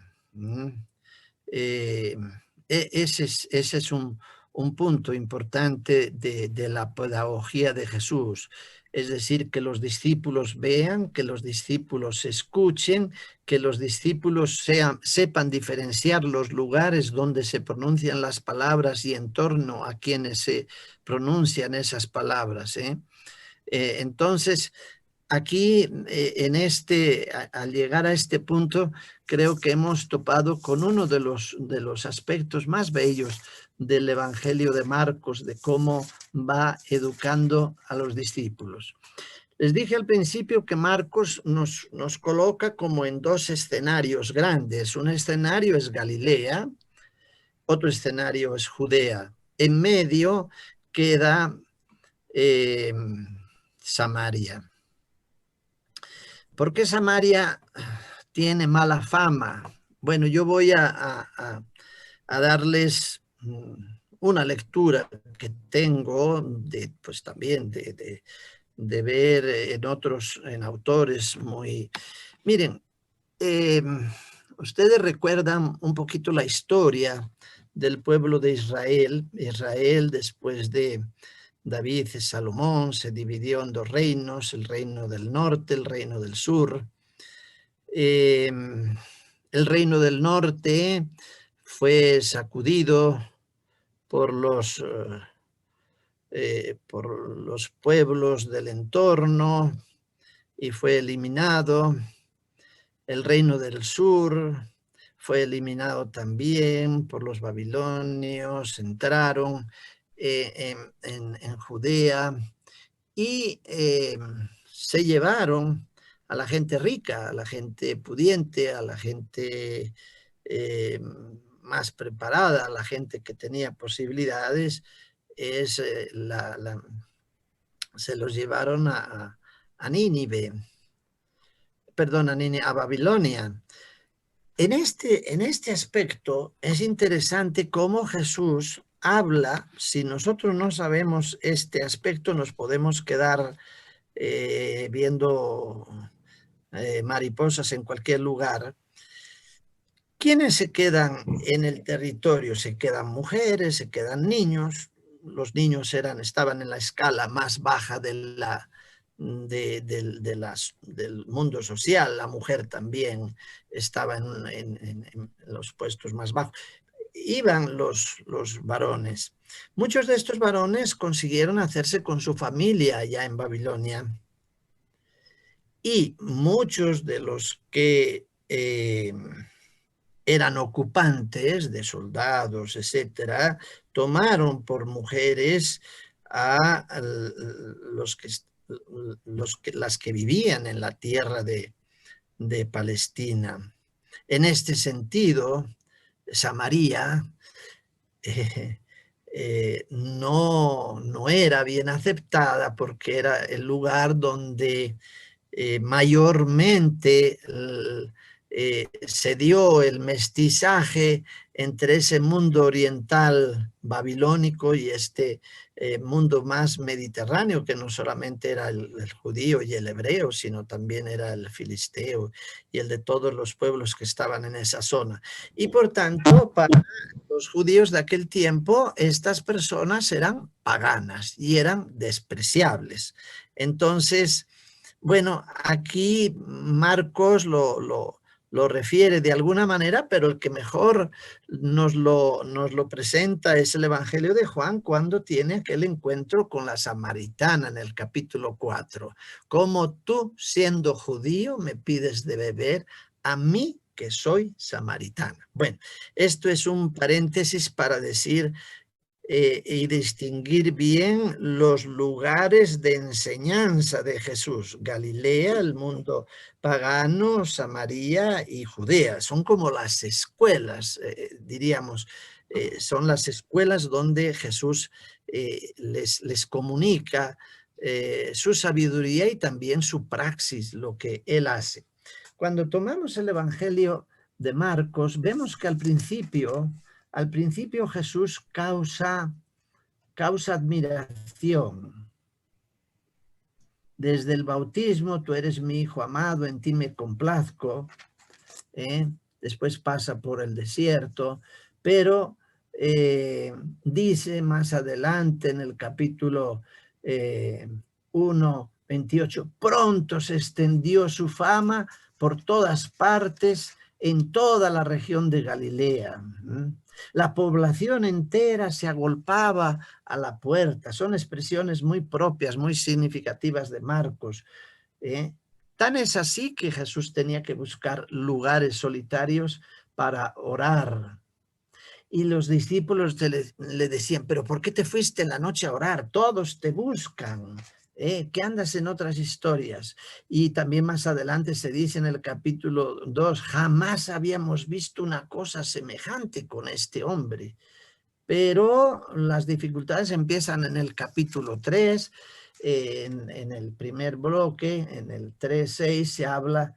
Ese es un punto importante de la pedagogía de Jesús. Es decir, que los discípulos vean, que los discípulos escuchen, que los discípulos sepan diferenciar los lugares donde se pronuncian las palabras y en torno a quienes se pronuncian esas palabras. Entonces, aquí, al llegar a este punto, creo que hemos topado con uno de los aspectos más bellos del Evangelio de Marcos, de cómo va educando a los discípulos. Les dije al principio que Marcos nos coloca como en dos escenarios grandes. Un escenario es Galilea, otro escenario es Judea. En medio queda Samaria. ¿Por qué Samaria tiene mala fama? Bueno, yo voy a darles una lectura que tengo pues también de ver en autores muy... Miren, ustedes recuerdan un poquito la historia del pueblo de Israel. Israel, después de David y Salomón, se dividió en dos reinos, el reino del norte, el reino del sur. El reino del norte fue sacudido por los pueblos del entorno y fue eliminado. El reino del sur fue eliminado también por los babilonios, entraron en Judea y se llevaron a la gente rica, a la gente pudiente, a la gente más preparada, a la gente que tenía posibilidades, se los llevaron a Nínive, perdón, a Babilonia. En este aspecto es interesante cómo Jesús habla. Si nosotros no sabemos este aspecto, nos podemos quedar viendo mariposas en cualquier lugar. ¿Quiénes se quedan en el territorio? Se quedan mujeres, se quedan niños. Los niños estaban en la escala más baja del mundo social. La mujer también estaba en los puestos más bajos. Iban los varones. Muchos de estos varones consiguieron hacerse con su familia allá en Babilonia. Y muchos de los que eran ocupantes de soldados, etcétera, tomaron por mujeres a las que vivían en la tierra de Palestina. En este sentido, Samaria no era bien aceptada porque era el lugar donde mayormente se dio el mestizaje entre ese mundo oriental babilónico y este mundo más mediterráneo, que no solamente era el judío y el hebreo, sino también era el filisteo y el de todos los pueblos que estaban en esa zona. Y por tanto, para los judíos de aquel tiempo, estas personas eran paganas y eran despreciables. Entonces, bueno, aquí Marcos lo refiere de alguna manera, pero el que mejor nos lo presenta es el Evangelio de Juan cuando tiene aquel encuentro con la samaritana en el capítulo 4. Como tú, siendo judío, me pides de beber, a mí que soy samaritana. Bueno, esto es un paréntesis para decir y distinguir bien los lugares de enseñanza de Jesús. Galilea, el mundo pagano, Samaria y Judea. Son como las escuelas, diríamos, son las escuelas donde Jesús les comunica su sabiduría y también su praxis, lo que él hace. Cuando tomamos el Evangelio de Marcos, vemos que al principio Jesús causa admiración. Desde el bautismo, tú eres mi hijo amado, en ti me complazco. Después pasa por el desierto, pero dice más adelante en el capítulo 1, 28, pronto se extendió su fama por todas partes, en toda la región de Galilea. La población entera se agolpaba a la puerta. Son expresiones muy propias, muy significativas de Marcos. Tan es así que Jesús tenía que buscar lugares solitarios para orar. Y los discípulos le decían, pero ¿por qué te fuiste en la noche a orar? Todos te buscan. Que andas en otras historias. Y también más adelante se dice en el capítulo 2, jamás habíamos visto una cosa semejante con este hombre. Pero las dificultades empiezan en el capítulo 3, en el primer bloque, en el 3:6 se habla,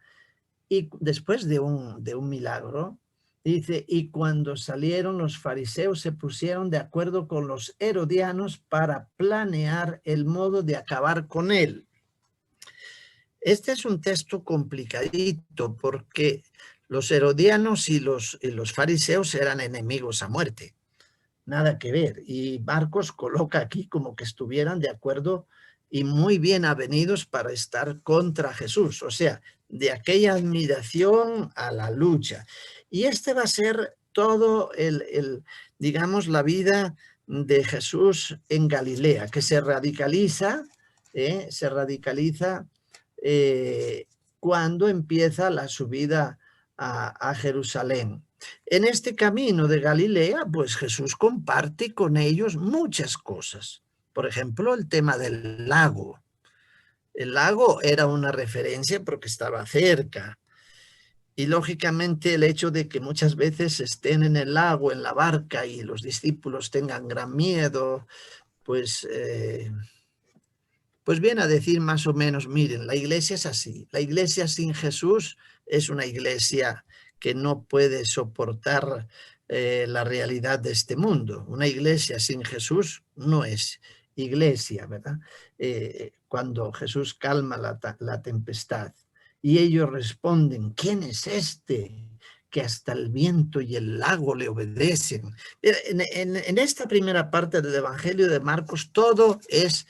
y después de un milagro, dice, y cuando salieron los fariseos se pusieron de acuerdo con los herodianos para planear el modo de acabar con él. Este es un texto complicadito porque los herodianos y los fariseos eran enemigos a muerte. Nada que ver. Y Marcos coloca aquí como que estuvieran de acuerdo y muy bien avenidos para estar contra Jesús. O sea, de aquella admiración a la lucha. Y este va a ser todo digamos, la vida de Jesús en Galilea, que se radicaliza cuando empieza la subida a Jerusalén. En este camino de Galilea, pues Jesús comparte con ellos muchas cosas. Por ejemplo, el tema del lago. El lago era una referencia porque estaba cerca. Y lógicamente el hecho de que muchas veces estén en el lago, en la barca, y los discípulos tengan gran miedo, pues viene a decir más o menos, miren, la iglesia es así. La iglesia sin Jesús es una iglesia que no puede soportar la realidad de este mundo. Una iglesia sin Jesús no es iglesia, ¿verdad? Cuando Jesús calma la tempestad. Y ellos responden, ¿quién es este que hasta el viento y el lago le obedecen? En esta primera parte del Evangelio de Marcos todo es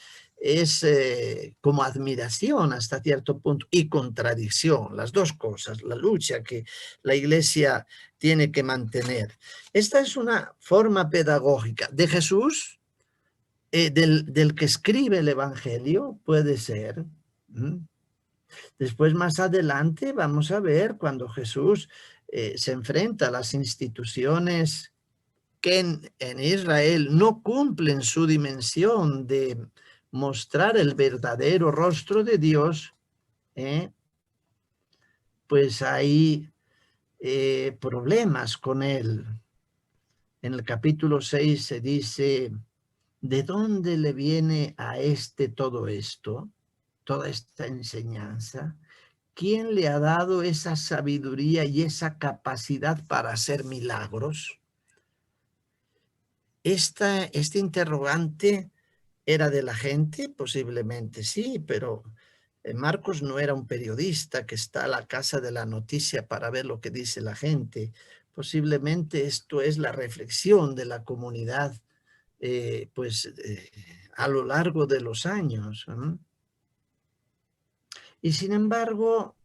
como admiración hasta cierto punto y contradicción, las dos cosas, la lucha que la Iglesia tiene que mantener. Esta es una forma pedagógica de Jesús, del que escribe el Evangelio, puede ser. Después, más adelante, vamos a ver cuando Jesús se enfrenta a las instituciones que en Israel no cumplen su dimensión de mostrar el verdadero rostro de Dios, pues hay problemas con él. En el capítulo 6 se dice, ¿de dónde le viene a este todo esto? Toda esta enseñanza. ¿Quién le ha dado esa sabiduría y esa capacidad para hacer milagros? Este interrogante era de la gente, posiblemente sí, pero Marcos no era un periodista que está a la casa de la noticia para ver lo que dice la gente. Posiblemente esto es la reflexión de la comunidad a lo largo de los años. Y sin embargo,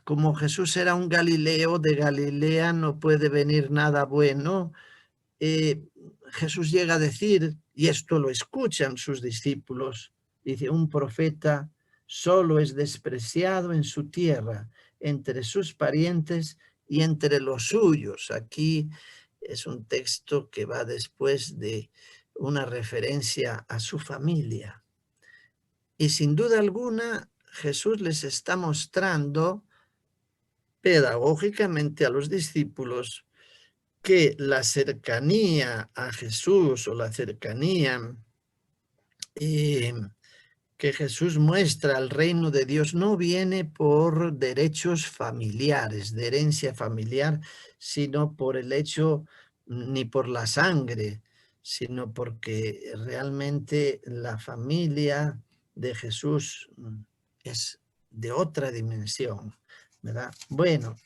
como Jesús era un Galileo, de Galilea no puede venir nada bueno, Jesús llega a decir, y esto lo escuchan sus discípulos, dice, un profeta solo es despreciado en su tierra, entre sus parientes y entre los suyos. Aquí es un texto que va después de una referencia a su familia. Y sin duda alguna, Jesús les está mostrando pedagógicamente a los discípulos que la cercanía a Jesús o la cercanía que Jesús muestra al reino de Dios no viene por derechos familiares, de herencia familiar, sino por el hecho, ni por la sangre, sino porque realmente la familia de Jesús es de otra dimensión, ¿verdad? Bueno,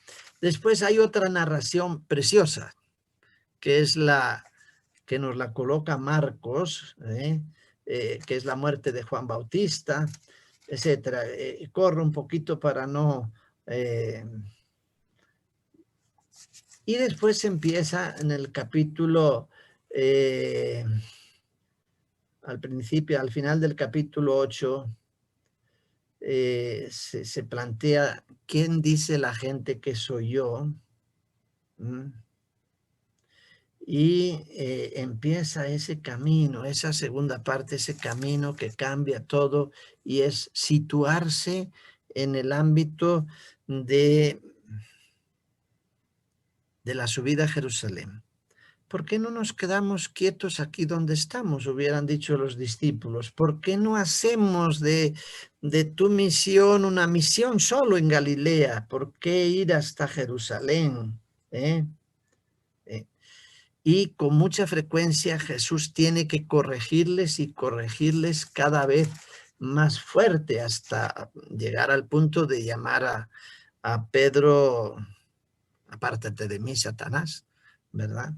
después hay otra narración preciosa, que es la que nos la coloca Marcos, que es la muerte de Juan Bautista, etcétera. Corro un poquito para no... y después empieza en el capítulo, al principio, al final del capítulo 8, se plantea, ¿quién dice la gente que soy yo? Y empieza ese camino, esa segunda parte, ese camino que cambia todo y es situarse en el ámbito de la subida a Jerusalén. ¿Por qué no nos quedamos quietos aquí donde estamos? Hubieran dicho los discípulos. ¿Por qué no hacemos de tu misión una misión solo en Galilea? ¿Por qué ir hasta Jerusalén? Y con mucha frecuencia Jesús tiene que corregirles y corregirles cada vez más fuerte hasta llegar al punto de llamar a Pedro, apártate de mí, Satanás, ¿verdad?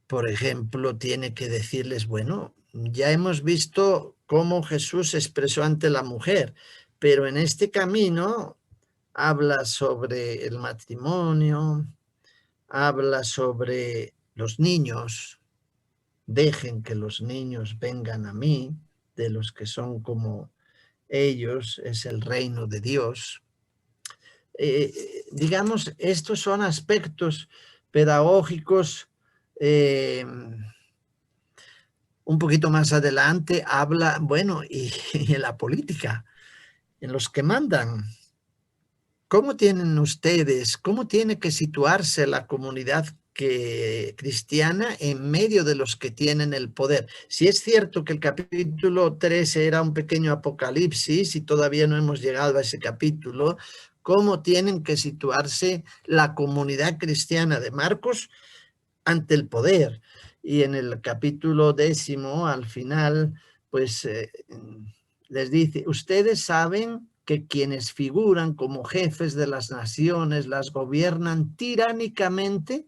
Por ejemplo, tiene que decirles, bueno, ya hemos visto cómo Jesús se expresó ante la mujer, pero en este camino habla sobre el matrimonio, habla sobre los niños, dejen que los niños vengan a mí, de los que son como ellos, es el reino de Dios. Digamos, estos son aspectos pedagógicos. Un poquito más adelante habla, bueno, y en la política, en los que mandan. ¿Cómo tienen ustedes, cómo tiene que situarse la comunidad cristiana en medio de los que tienen el poder? Si es cierto que el capítulo 13 era un pequeño apocalipsis y todavía no hemos llegado a ese capítulo, ¿cómo tienen que situarse la comunidad cristiana de Marcos ante el poder? Y en el capítulo 10, al final, pues les dice, ustedes saben que quienes figuran como jefes de las naciones las gobiernan tiránicamente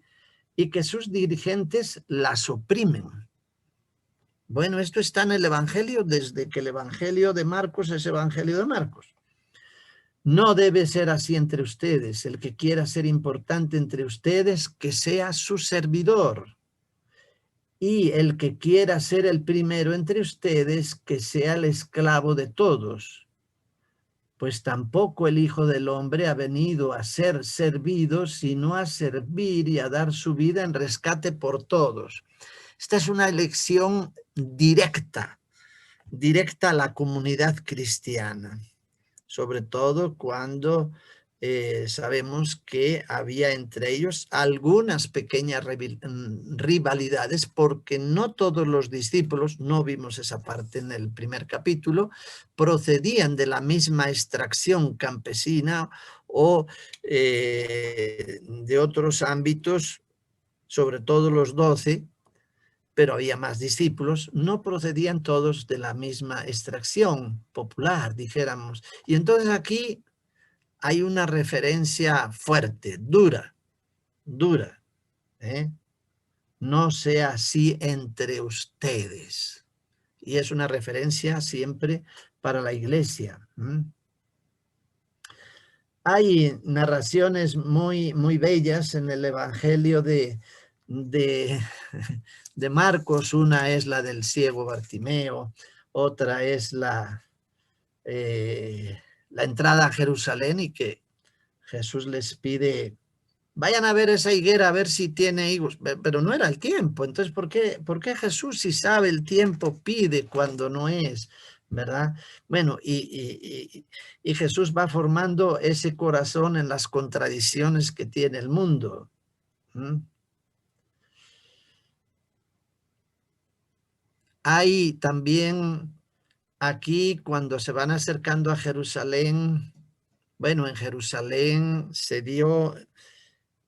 y que sus dirigentes las oprimen. Bueno, esto está en el Evangelio desde que el Evangelio de Marcos es Evangelio de Marcos. No debe ser así entre ustedes. El que quiera ser importante entre ustedes, que sea su servidor. Y el que quiera ser el primero entre ustedes, que sea el esclavo de todos. Pues tampoco el Hijo del Hombre ha venido a ser servido, sino a servir y a dar su vida en rescate por todos. Esta es una elección directa a la comunidad cristiana, sobre todo cuando sabemos que había entre ellos algunas pequeñas rivalidades, porque no todos los discípulos, no vimos esa parte en el primer capítulo, procedían de la misma extracción campesina o de otros ámbitos, sobre todo los 12, pero había más discípulos, no procedían todos de la misma extracción popular, dijéramos. Y entonces aquí hay una referencia fuerte, dura, ¿eh? No sea así entre ustedes. Y es una referencia siempre para la iglesia. Hay narraciones muy, muy bellas en el Evangelio de Marcos. Una es la del ciego Bartimeo, otra es la entrada a Jerusalén y que Jesús les pide, vayan a ver esa higuera a ver si tiene higos, pero no era el tiempo. Entonces, ¿por qué Jesús, si sabe el tiempo, pide cuando no es? ¿Verdad? Bueno, y Jesús va formando ese corazón en las contradicciones que tiene el mundo. Hay también aquí, cuando se van acercando a Jerusalén, bueno, en Jerusalén se dio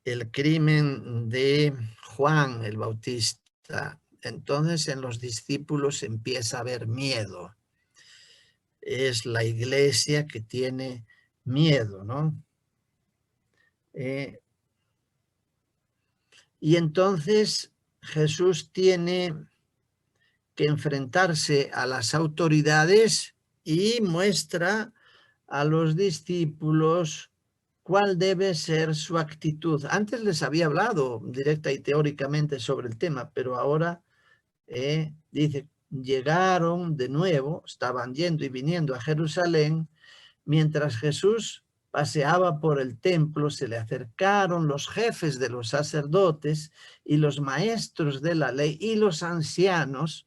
el crimen de Juan el Bautista. Entonces en los discípulos empieza a haber miedo. Es la iglesia que tiene miedo, ¿no? Y entonces Jesús tiene que enfrentarse a las autoridades y muestra a los discípulos cuál debe ser su actitud. Antes les había hablado directa y teóricamente sobre el tema, pero ahora dice, llegaron de nuevo, estaban yendo y viniendo a Jerusalén, mientras Jesús paseaba por el templo, se le acercaron los jefes de los sacerdotes y los maestros de la ley y los ancianos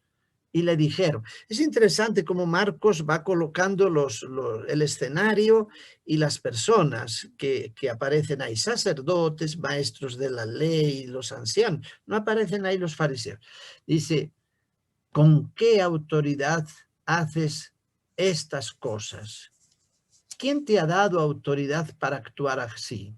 y le dijeron. Es interesante cómo Marcos va colocando el escenario y las personas que aparecen ahí, sacerdotes, maestros de la ley, los ancianos. No aparecen ahí los fariseos. Dice, ¿con qué autoridad haces estas cosas? ¿Quién te ha dado autoridad para actuar así?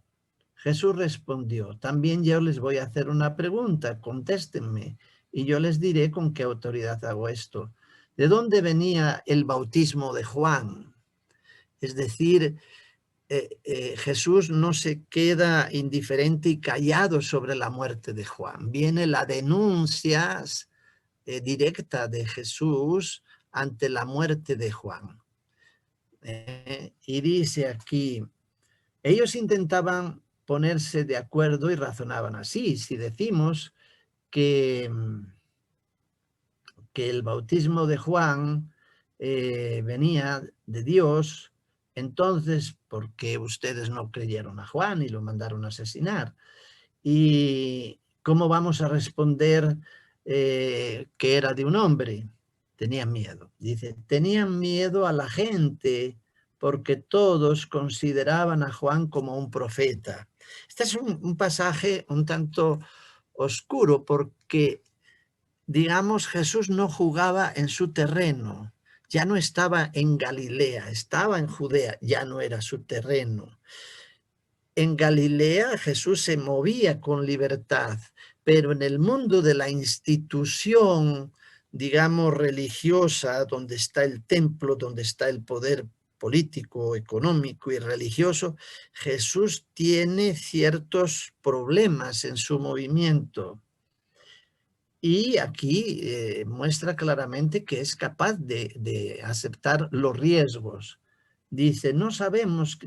Jesús respondió, también yo les voy a hacer una pregunta, contéstenme. Y yo les diré con qué autoridad hago esto. ¿De dónde venía el bautismo de Juan? Es decir, Jesús no se queda indiferente y callado sobre la muerte de Juan. Viene la denuncia directa de Jesús ante la muerte de Juan. Y dice aquí, ellos intentaban ponerse de acuerdo y razonaban así. Si decimos que el bautismo de Juan venía de Dios, entonces, ¿por qué ustedes no creyeron a Juan y lo mandaron a asesinar? ¿Y cómo vamos a responder que era de un hombre? Tenían miedo. Dice, tenían miedo a la gente porque todos consideraban a Juan como un profeta. Este es un pasaje un tanto oscuro porque, digamos, Jesús no jugaba en su terreno, ya no estaba en Galilea, estaba en Judea, ya no era su terreno. En Galilea Jesús se movía con libertad, pero en el mundo de la institución digamos, religiosa, donde está el templo, donde está el poder político, económico y religioso, Jesús tiene ciertos problemas en su movimiento. Y aquí muestra claramente que es capaz de aceptar los riesgos. Dice, no sabemos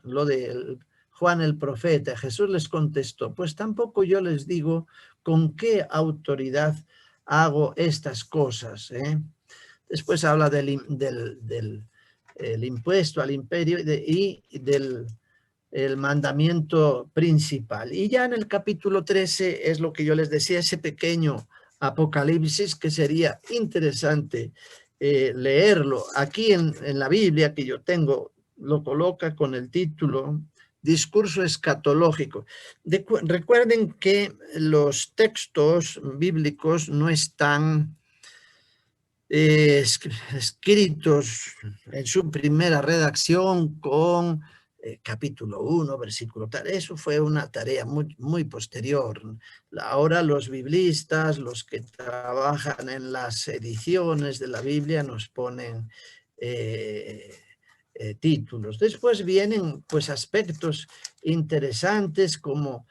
lo de Juan el profeta. Jesús les contestó, pues tampoco yo les digo con qué autoridad hago estas cosas. Después habla del impuesto al imperio y del el mandamiento principal. Y ya en el capítulo 13 es lo que yo les decía, ese pequeño apocalipsis que sería interesante leerlo. Aquí en la Biblia que yo tengo, lo coloca con el título Discurso escatológico. Recuerden que los textos bíblicos no están escritos en su primera redacción con capítulo 1, versículo tal. Eso fue una tarea muy posterior. Ahora los biblistas, los que trabajan en las ediciones de la Biblia, nos ponen títulos. Después vienen pues aspectos interesantes como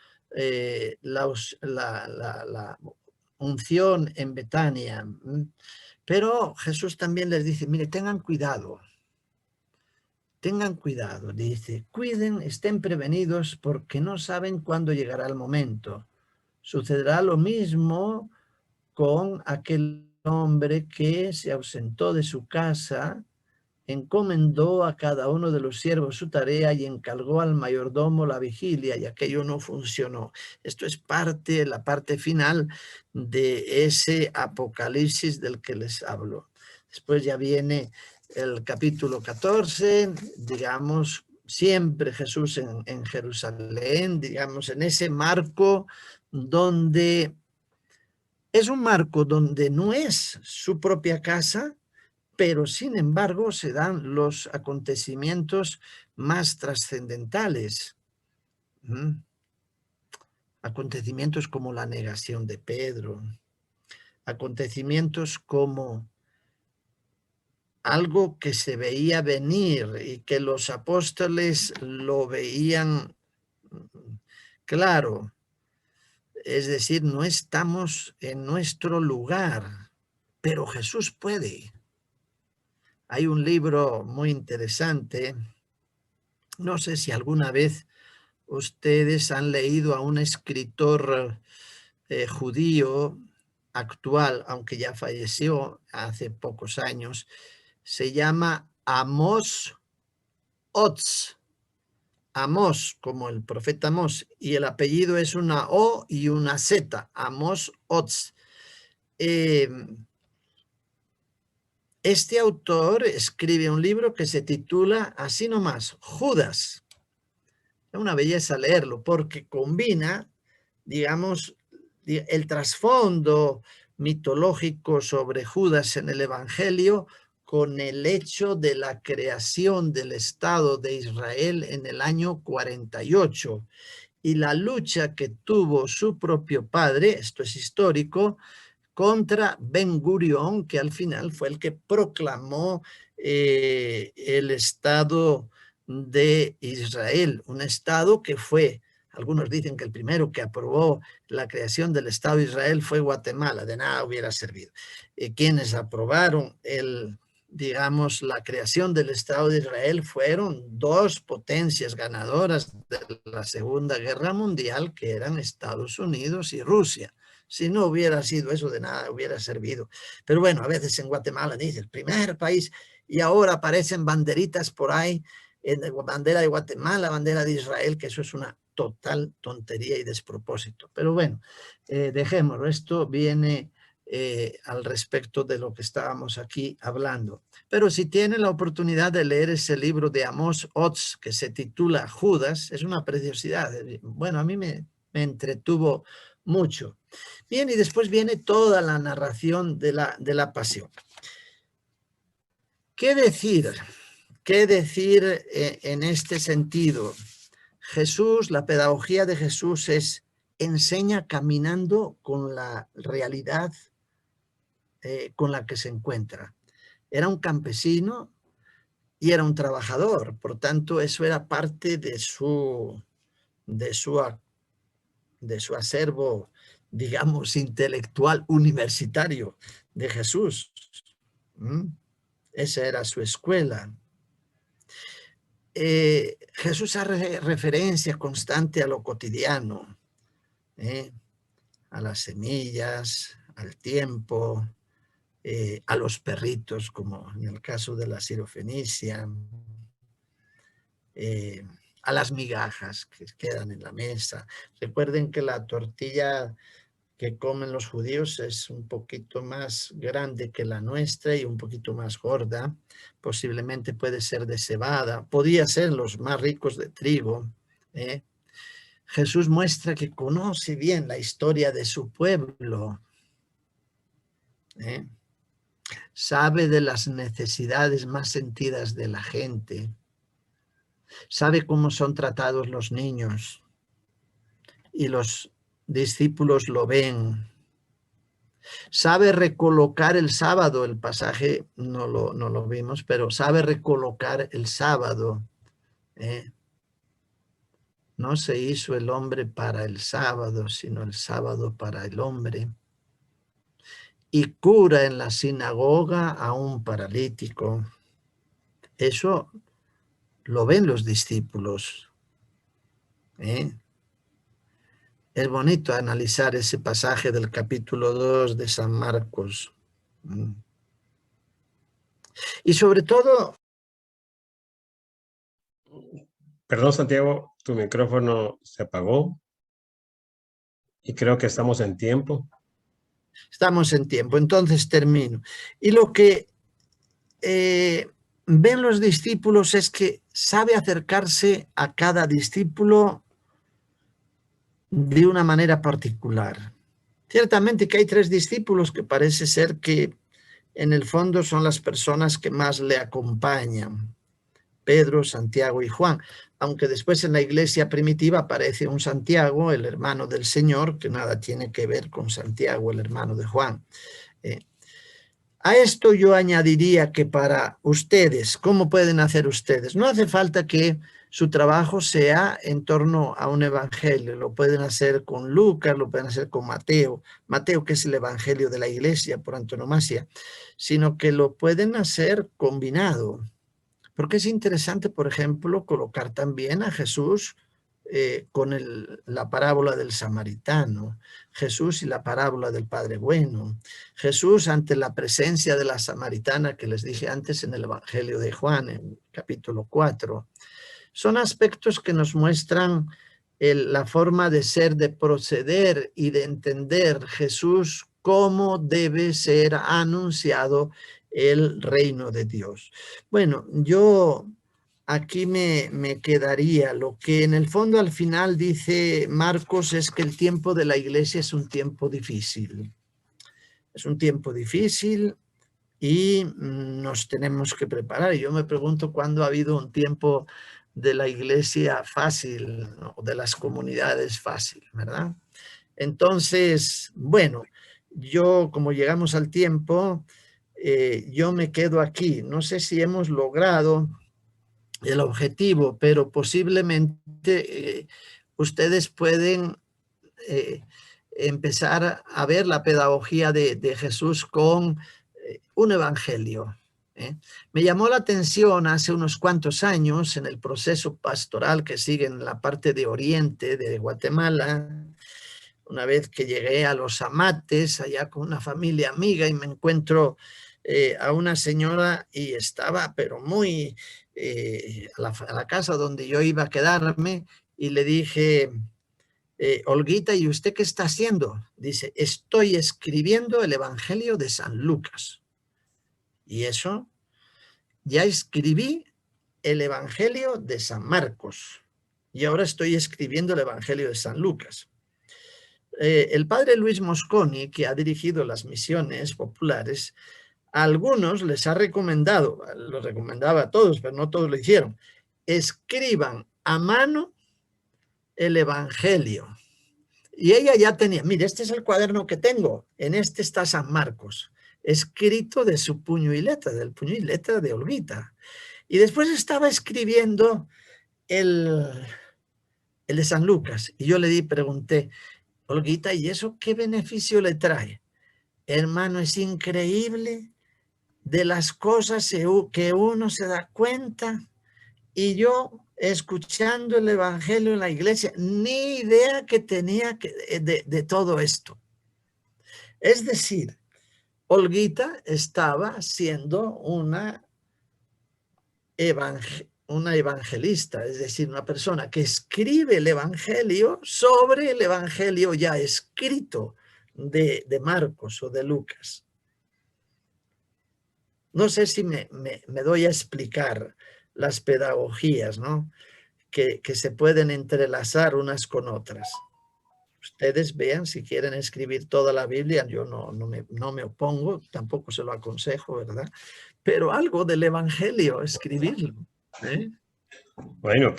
la unción en Betania. Pero Jesús también les dice, mire, tengan cuidado, dice, cuiden, estén prevenidos porque no saben cuándo llegará el momento. Sucederá lo mismo con aquel hombre que se ausentó de su casa, encomendó a cada uno de los siervos su tarea y encargó al mayordomo la vigilia y aquello no funcionó. Esto es la parte final de ese apocalipsis del que les hablo. Después ya viene el capítulo 14, digamos, siempre Jesús en Jerusalén, digamos, en ese marco donde es un marco donde no es su propia casa, pero sin embargo se dan los acontecimientos más trascendentales. Acontecimientos como la negación de Pedro, acontecimientos como algo que se veía venir y que los apóstoles lo veían claro. Es decir, no estamos en nuestro lugar, pero Jesús puede. Hay un libro muy interesante, no sé si alguna vez ustedes han leído a un escritor judío actual, aunque ya falleció hace pocos años, se llama Amos Oz. Amos, como el profeta Amos, y el apellido es una O y una Z, Amos Oz. Este autor escribe un libro que se titula así nomás, Judas. Es una belleza leerlo porque combina, digamos, el trasfondo mitológico sobre Judas en el Evangelio con el hecho de la creación del Estado de Israel en el año 48 y la lucha que tuvo su propio padre, esto es histórico, contra Ben Gurión, que al final fue el que proclamó el Estado de Israel, un Estado que fue, algunos dicen que el primero que aprobó la creación del Estado de Israel fue Guatemala, de nada hubiera servido. Quienes aprobaron digamos, la creación del Estado de Israel fueron dos potencias ganadoras de la Segunda Guerra Mundial, que eran Estados Unidos y Rusia. Si no hubiera sido eso, de nada hubiera servido. Pero bueno, a veces en Guatemala dice el primer país y ahora aparecen banderitas por ahí, bandera de Guatemala, bandera de Israel, que eso es una total tontería y despropósito. Pero bueno, dejémoslo. Esto viene al respecto de lo que estábamos aquí hablando. Pero si tienen la oportunidad de leer ese libro de Amos Oz que se titula Judas, es una preciosidad. Bueno, a mí me entretuvo mucho. Bien, y después viene toda la narración de la pasión. ¿Qué decir? ¿Qué decir en este sentido? Jesús, la pedagogía de Jesús es enseña caminando con la realidad con la que se encuentra. Era un campesino y era un trabajador, por tanto eso era parte de su acervo, digamos, intelectual universitario de Jesús. Esa era su escuela. Jesús hace referencia constante a lo cotidiano, a las semillas, al tiempo, a los perritos, como en el caso de la sirofenicia, a las migajas que quedan en la mesa. Recuerden que la tortilla que comen los judíos es un poquito más grande que la nuestra y un poquito más gorda. Posiblemente puede ser de cebada, podía ser los más ricos de trigo. Jesús muestra que conoce bien la historia de su pueblo. Sabe de las necesidades más sentidas de la gente. Sabe cómo son tratados los niños y los discípulos lo ven. Sabe recolocar el sábado, el pasaje no lo vimos, pero sabe recolocar el sábado. No se hizo el hombre para el sábado, sino el sábado para el hombre. Y cura en la sinagoga a un paralítico. Eso lo ven los discípulos. Es bonito analizar ese pasaje del capítulo 2 de San Marcos. Y sobre todo... Perdón, Santiago, tu micrófono se apagó y creo que estamos en tiempo. Estamos en tiempo, entonces termino. Y lo que ven los discípulos es que sabe acercarse a cada discípulo de una manera particular. Ciertamente que hay 3 discípulos que parece ser que en el fondo son las personas que más le acompañan. Pedro, Santiago y Juan, aunque después en la iglesia primitiva aparece un Santiago, el hermano del Señor, que nada tiene que ver con Santiago, el hermano de Juan. A esto yo añadiría que para ustedes, ¿cómo pueden hacer ustedes? No hace falta que su trabajo sea en torno a un evangelio. Lo pueden hacer con Lucas, lo pueden hacer con Mateo. Mateo, que es el evangelio de la iglesia por antonomasia, sino que lo pueden hacer combinado. Porque es interesante, por ejemplo, colocar también a Jesús con la parábola del samaritano, Jesús y la parábola del Padre Bueno, Jesús ante la presencia de la samaritana que les dije antes en el Evangelio de Juan, en capítulo 4. Son aspectos que nos muestran la forma de ser, de proceder y de entender Jesús cómo debe ser anunciado el reino de Dios. Bueno, yo aquí me quedaría. Lo que en el fondo al final dice Marcos es que el tiempo de la iglesia es un tiempo difícil. Es un tiempo difícil y nos tenemos que preparar. Y yo me pregunto cuándo ha habido un tiempo de la iglesia fácil, ¿no? De las comunidades fácil, ¿verdad? Entonces, bueno, yo como llegamos al tiempo, yo me quedo aquí. No sé si hemos logrado el objetivo, pero posiblemente ustedes pueden empezar a ver la pedagogía de Jesús con un evangelio. Me llamó la atención hace unos cuantos años en el proceso pastoral que sigue en la parte de oriente de Guatemala, una vez que llegué a Los Amates, allá con una familia amiga, y me encuentro a una señora y estaba pero muy a la casa donde yo iba a quedarme, y le dije, Olguita, ¿y usted qué está haciendo? Dice, estoy escribiendo el Evangelio de San Lucas. Y eso, ya escribí el Evangelio de San Marcos y ahora estoy escribiendo el Evangelio de San Lucas. El padre Luis Mosconi, que ha dirigido las misiones populares, a algunos les ha recomendado, lo recomendaba a todos, pero no todos lo hicieron, escriban a mano el Evangelio. Y ella ya tenía, mire, este es el cuaderno que tengo, en este está San Marcos. escrito de su puño y letra, del puño y letra de Olguita. Y después estaba escribiendo el de San Lucas. Y yo pregunté, Olguita, ¿y eso qué beneficio le trae? Hermano, es increíble de las cosas que uno se da cuenta. Y yo, escuchando el evangelio en la iglesia, ni idea que tenía de todo esto. Es decir, Olguita estaba siendo una evangelista, es decir, una persona que escribe el evangelio sobre el evangelio ya escrito de Marcos o de Lucas. No sé si me doy a explicar las pedagogías, ¿no? Que se pueden entrelazar unas con otras. Ustedes vean si quieren escribir toda la Biblia, yo no me opongo, tampoco se lo aconsejo, ¿verdad? Pero algo del evangelio, escribirlo. Bueno,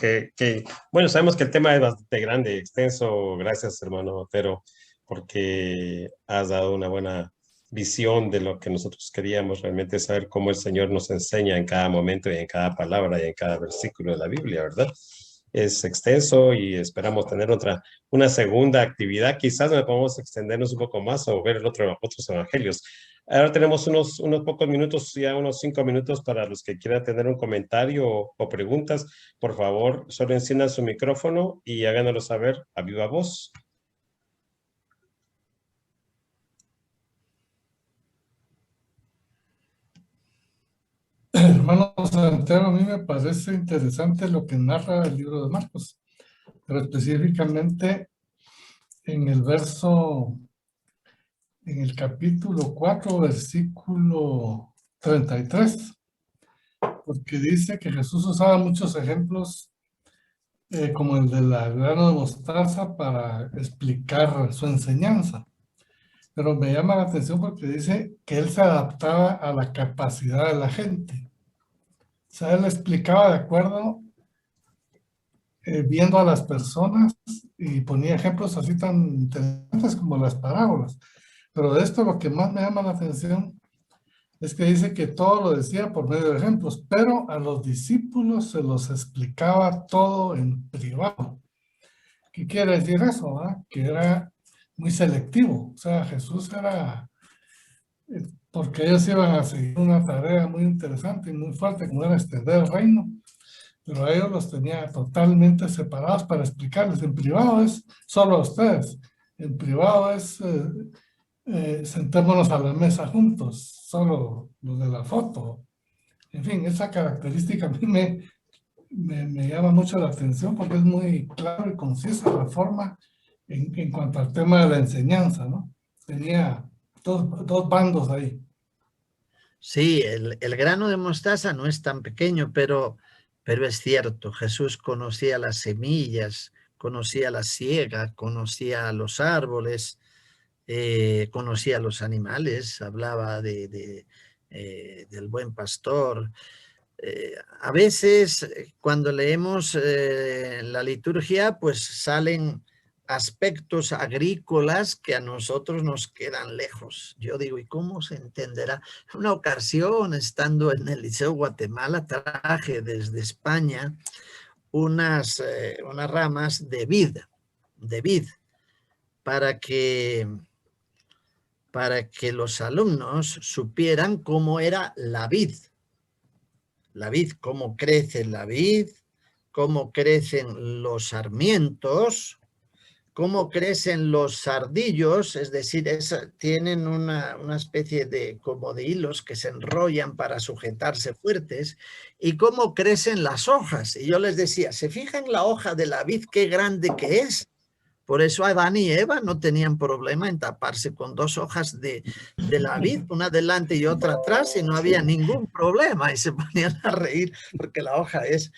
bueno, sabemos que el tema es bastante grande, extenso. Gracias, hermano Otero, porque has dado una buena visión de lo que nosotros queríamos realmente saber, cómo el Señor nos enseña en cada momento y en cada palabra y en cada versículo de la Biblia, ¿verdad? Es extenso y esperamos tener una segunda actividad. Quizás nos podamos extendernos un poco más o ver otros evangelios. Ahora tenemos unos pocos minutos, ya unos 5 minutos para los que quieran tener un comentario o preguntas. Por favor, solo enciendan su micrófono y háganoslo saber a viva voz. Hermano Santiago, a mí me parece interesante lo que narra el libro de Marcos, pero específicamente en el capítulo 4, versículo 33, porque dice que Jesús usaba muchos ejemplos como el de la grano de mostaza para explicar su enseñanza. Pero me llama la atención porque dice que él se adaptaba a la capacidad de la gente. O sea, él explicaba de acuerdo, viendo a las personas y ponía ejemplos así tan interesantes como las parábolas. Pero de esto lo que más me llama la atención es que dice que todo lo decía por medio de ejemplos, pero a los discípulos se los explicaba todo en privado. ¿Qué quiere decir eso? Que era muy selectivo. O sea, Jesús era, porque ellos iban a seguir una tarea muy interesante y muy fuerte, como era extender el reino, pero a ellos los tenía totalmente separados para explicarles. En privado es solo a ustedes. En privado es sentémonos a la mesa juntos, solo los de la foto. En fin, esa característica a mí me llama mucho la atención porque es muy claro y concisa la forma en cuanto al tema de la enseñanza, ¿no? Tenía dos bandos ahí. Sí, el grano de mostaza no es tan pequeño, pero es cierto, Jesús conocía las semillas, conocía la siega, conocía los árboles, conocía los animales, hablaba del buen pastor. A veces cuando leemos la liturgia, pues salen aspectos agrícolas que a nosotros nos quedan lejos. Yo digo, ¿y cómo se entenderá? Una ocasión, estando en el Liceo Guatemala, traje desde España unas ramas de vid, para que los alumnos supieran cómo era la vid, cómo crece la vid, cómo crecen los sarmientos, cómo crecen los sardillos, es decir, tienen una especie de como de hilos que se enrollan para sujetarse fuertes, y cómo crecen las hojas. Y yo les decía, ¿se fijan la hoja de la vid qué grande que es? Por eso Adán y Eva no tenían problema en taparse con 2 hojas de la vid, una delante y otra atrás, y no había ningún problema, y se ponían a reír porque la hoja es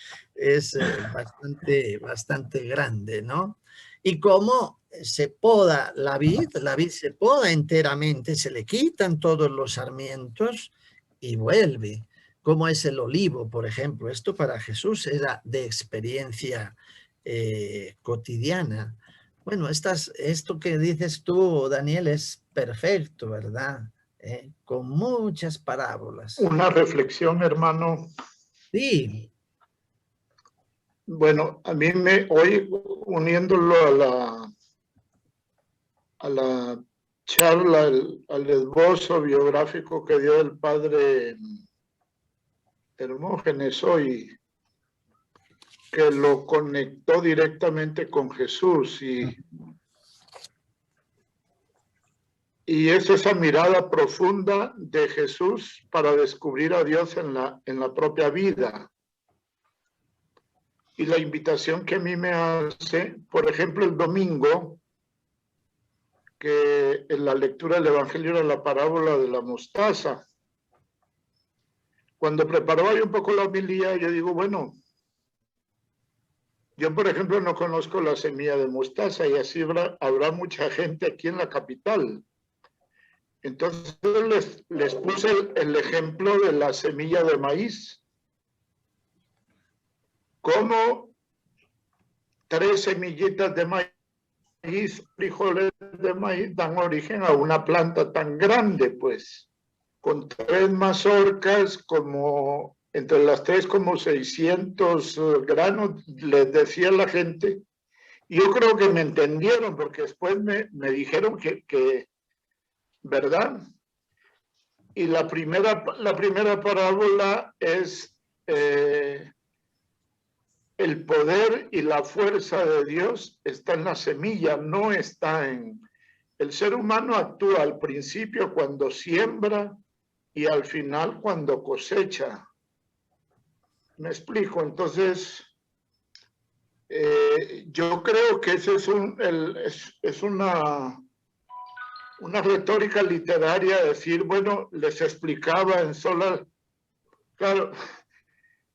bastante grande, ¿no? Y cómo se poda la vid se poda enteramente, se le quitan todos los sarmientos y vuelve. Como es el olivo, por ejemplo. Esto para Jesús era de experiencia cotidiana. Bueno, esto que dices tú, Daniel, es perfecto, ¿verdad? con muchas parábolas. Una reflexión, hermano. Sí. Bueno, a mí hoy uniéndolo a la charla, al esbozo biográfico que dio el padre Hermógenes hoy, que lo conectó directamente con Jesús y es esa mirada profunda de Jesús para descubrir a Dios en la propia vida. Y la invitación que a mí me hace, por ejemplo, el domingo, que en la lectura del Evangelio era la parábola de la mostaza. Cuando preparaba yo un poco la homilía, yo digo, bueno, yo por ejemplo no conozco la semilla de mostaza y así habrá mucha gente aquí en la capital. Entonces les puse el ejemplo de la semilla de maíz. Cómo 3 semillitas de maíz, frijoles de maíz, dan origen a una planta tan grande, pues, con 3 mazorcas, como entre las 3 como 600 granos, les decía la gente. Y yo creo que me entendieron, porque después me dijeron que ¿verdad? Y la primera parábola es el poder y la fuerza de Dios está en la semilla, no está en... El ser humano actúa al principio cuando siembra y al final cuando cosecha. ¿Me explico? Entonces, yo creo que ese es una retórica literaria, decir, bueno, les explicaba en sola... Claro,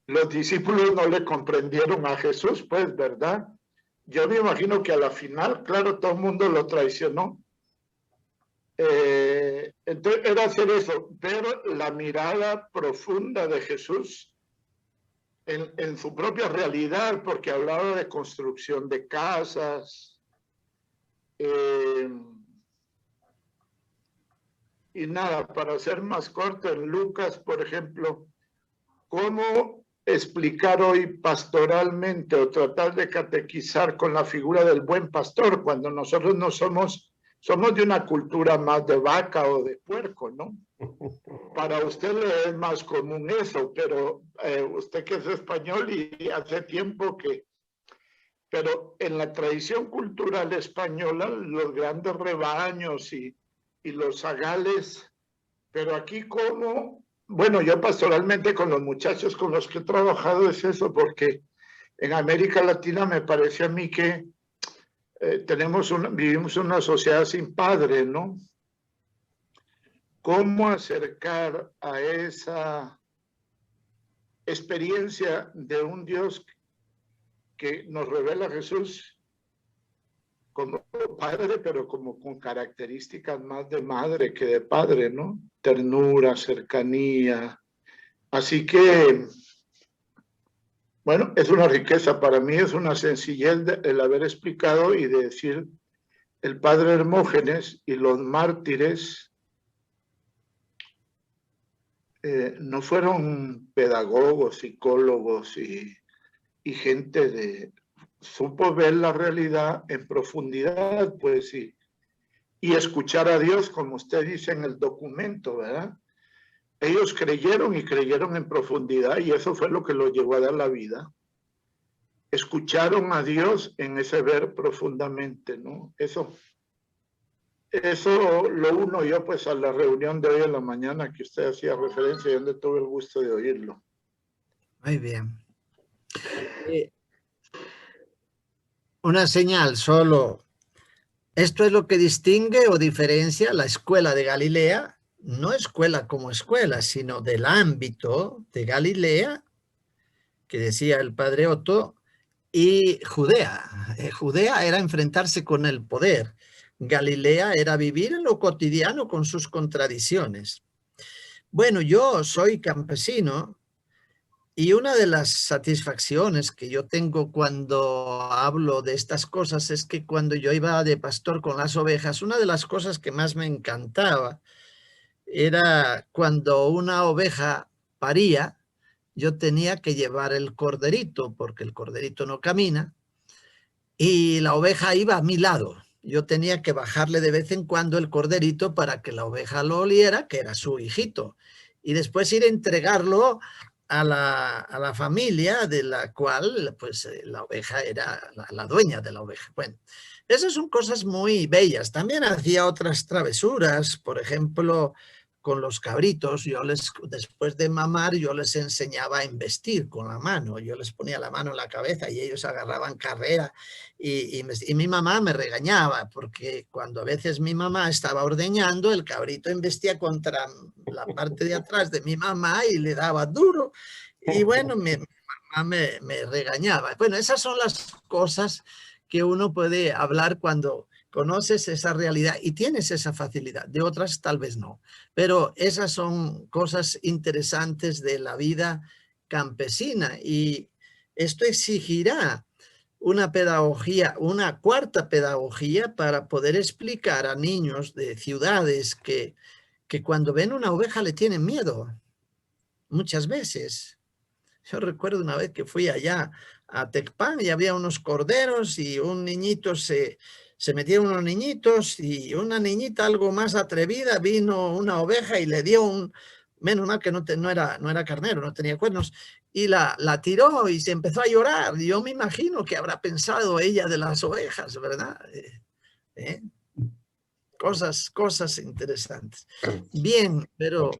los discípulos no le comprendieron a Jesús, pues, ¿verdad? Yo me imagino que a la final, claro, todo el mundo lo traicionó. Entonces, era hacer eso, pero la mirada profunda de Jesús en su propia realidad, porque hablaba de construcción de casas, y nada, para ser más corto, en Lucas, por ejemplo, ¿cómo explicar hoy pastoralmente o tratar de catequizar con la figura del buen pastor cuando nosotros no somos de una cultura más de vaca o de puerco, ¿no? Para usted le es más común eso, pero usted que es español y hace tiempo que... Pero en la tradición cultural española, los grandes rebaños y los zagales, pero aquí como, bueno, yo pastoralmente con los muchachos con los que he trabajado es eso, porque en América Latina me parece a mí que vivimos una sociedad sin padre, ¿no? ¿Cómo acercar a esa experiencia de un Dios que nos revela a Jesús como padre, pero como con características más de madre que de padre, ¿no? Ternura, cercanía. Así que, bueno, es una riqueza. Para mí es una sencillez el haber explicado y de decir el padre Hermógenes y los mártires no fueron pedagogos, psicólogos y gente supo ver la realidad en profundidad, pues sí, y escuchar a Dios, como usted dice en el documento, ¿verdad? Ellos creyeron y creyeron en profundidad y eso fue lo que los llevó a dar la vida. Escucharon a Dios en ese ver profundamente, ¿no? Eso lo uno yo pues a la reunión de hoy en la mañana que usted hacía referencia y donde tuve el gusto de oírlo. Muy bien. Una señal solo. Esto es lo que distingue o diferencia la escuela de Galilea, no escuela como escuela, sino del ámbito de Galilea, que decía el padre Otto, y Judea. Judea era enfrentarse con el poder. Galilea era vivir en lo cotidiano con sus contradicciones. Bueno, yo soy campesino y una de las satisfacciones que yo tengo cuando hablo de estas cosas es que cuando yo iba de pastor con las ovejas, una de las cosas que más me encantaba era cuando una oveja paría, yo tenía que llevar el corderito, porque el corderito no camina, y la oveja iba a mi lado. Yo tenía que bajarle de vez en cuando el corderito para que la oveja lo oliera, que era su hijito, y después ir a entregarlo a la familia de la cual pues la oveja era la dueña de la oveja. Bueno, esas son cosas muy bellas. También hacía otras travesuras, por ejemplo, con los cabritos, después de mamar, yo les enseñaba a embestir con la mano. Yo les ponía la mano en la cabeza y ellos agarraban carrera. Y mi mamá me regañaba, porque cuando a veces mi mamá estaba ordeñando, el cabrito embestía contra la parte de atrás de mi mamá y le daba duro. Y bueno, mi mamá me regañaba. Bueno, esas son las cosas que uno puede hablar cuando conoces esa realidad y tienes esa facilidad. De otras tal vez no. Pero esas son cosas interesantes de la vida campesina, y esto exigirá una pedagogía, una cuarta pedagogía, para poder explicar a niños de ciudades que cuando ven una oveja le tienen miedo, muchas veces. Yo recuerdo una vez que fui allá a Tecpan y había unos corderos y un niñito se metieron unos niñitos, y una niñita algo más atrevida vino una oveja y le dio menos mal que no era carnero, no tenía cuernos, y la tiró y se empezó a llorar. Yo me imagino que habrá pensado ella de las ovejas, ¿verdad? Cosas interesantes. Bien, pero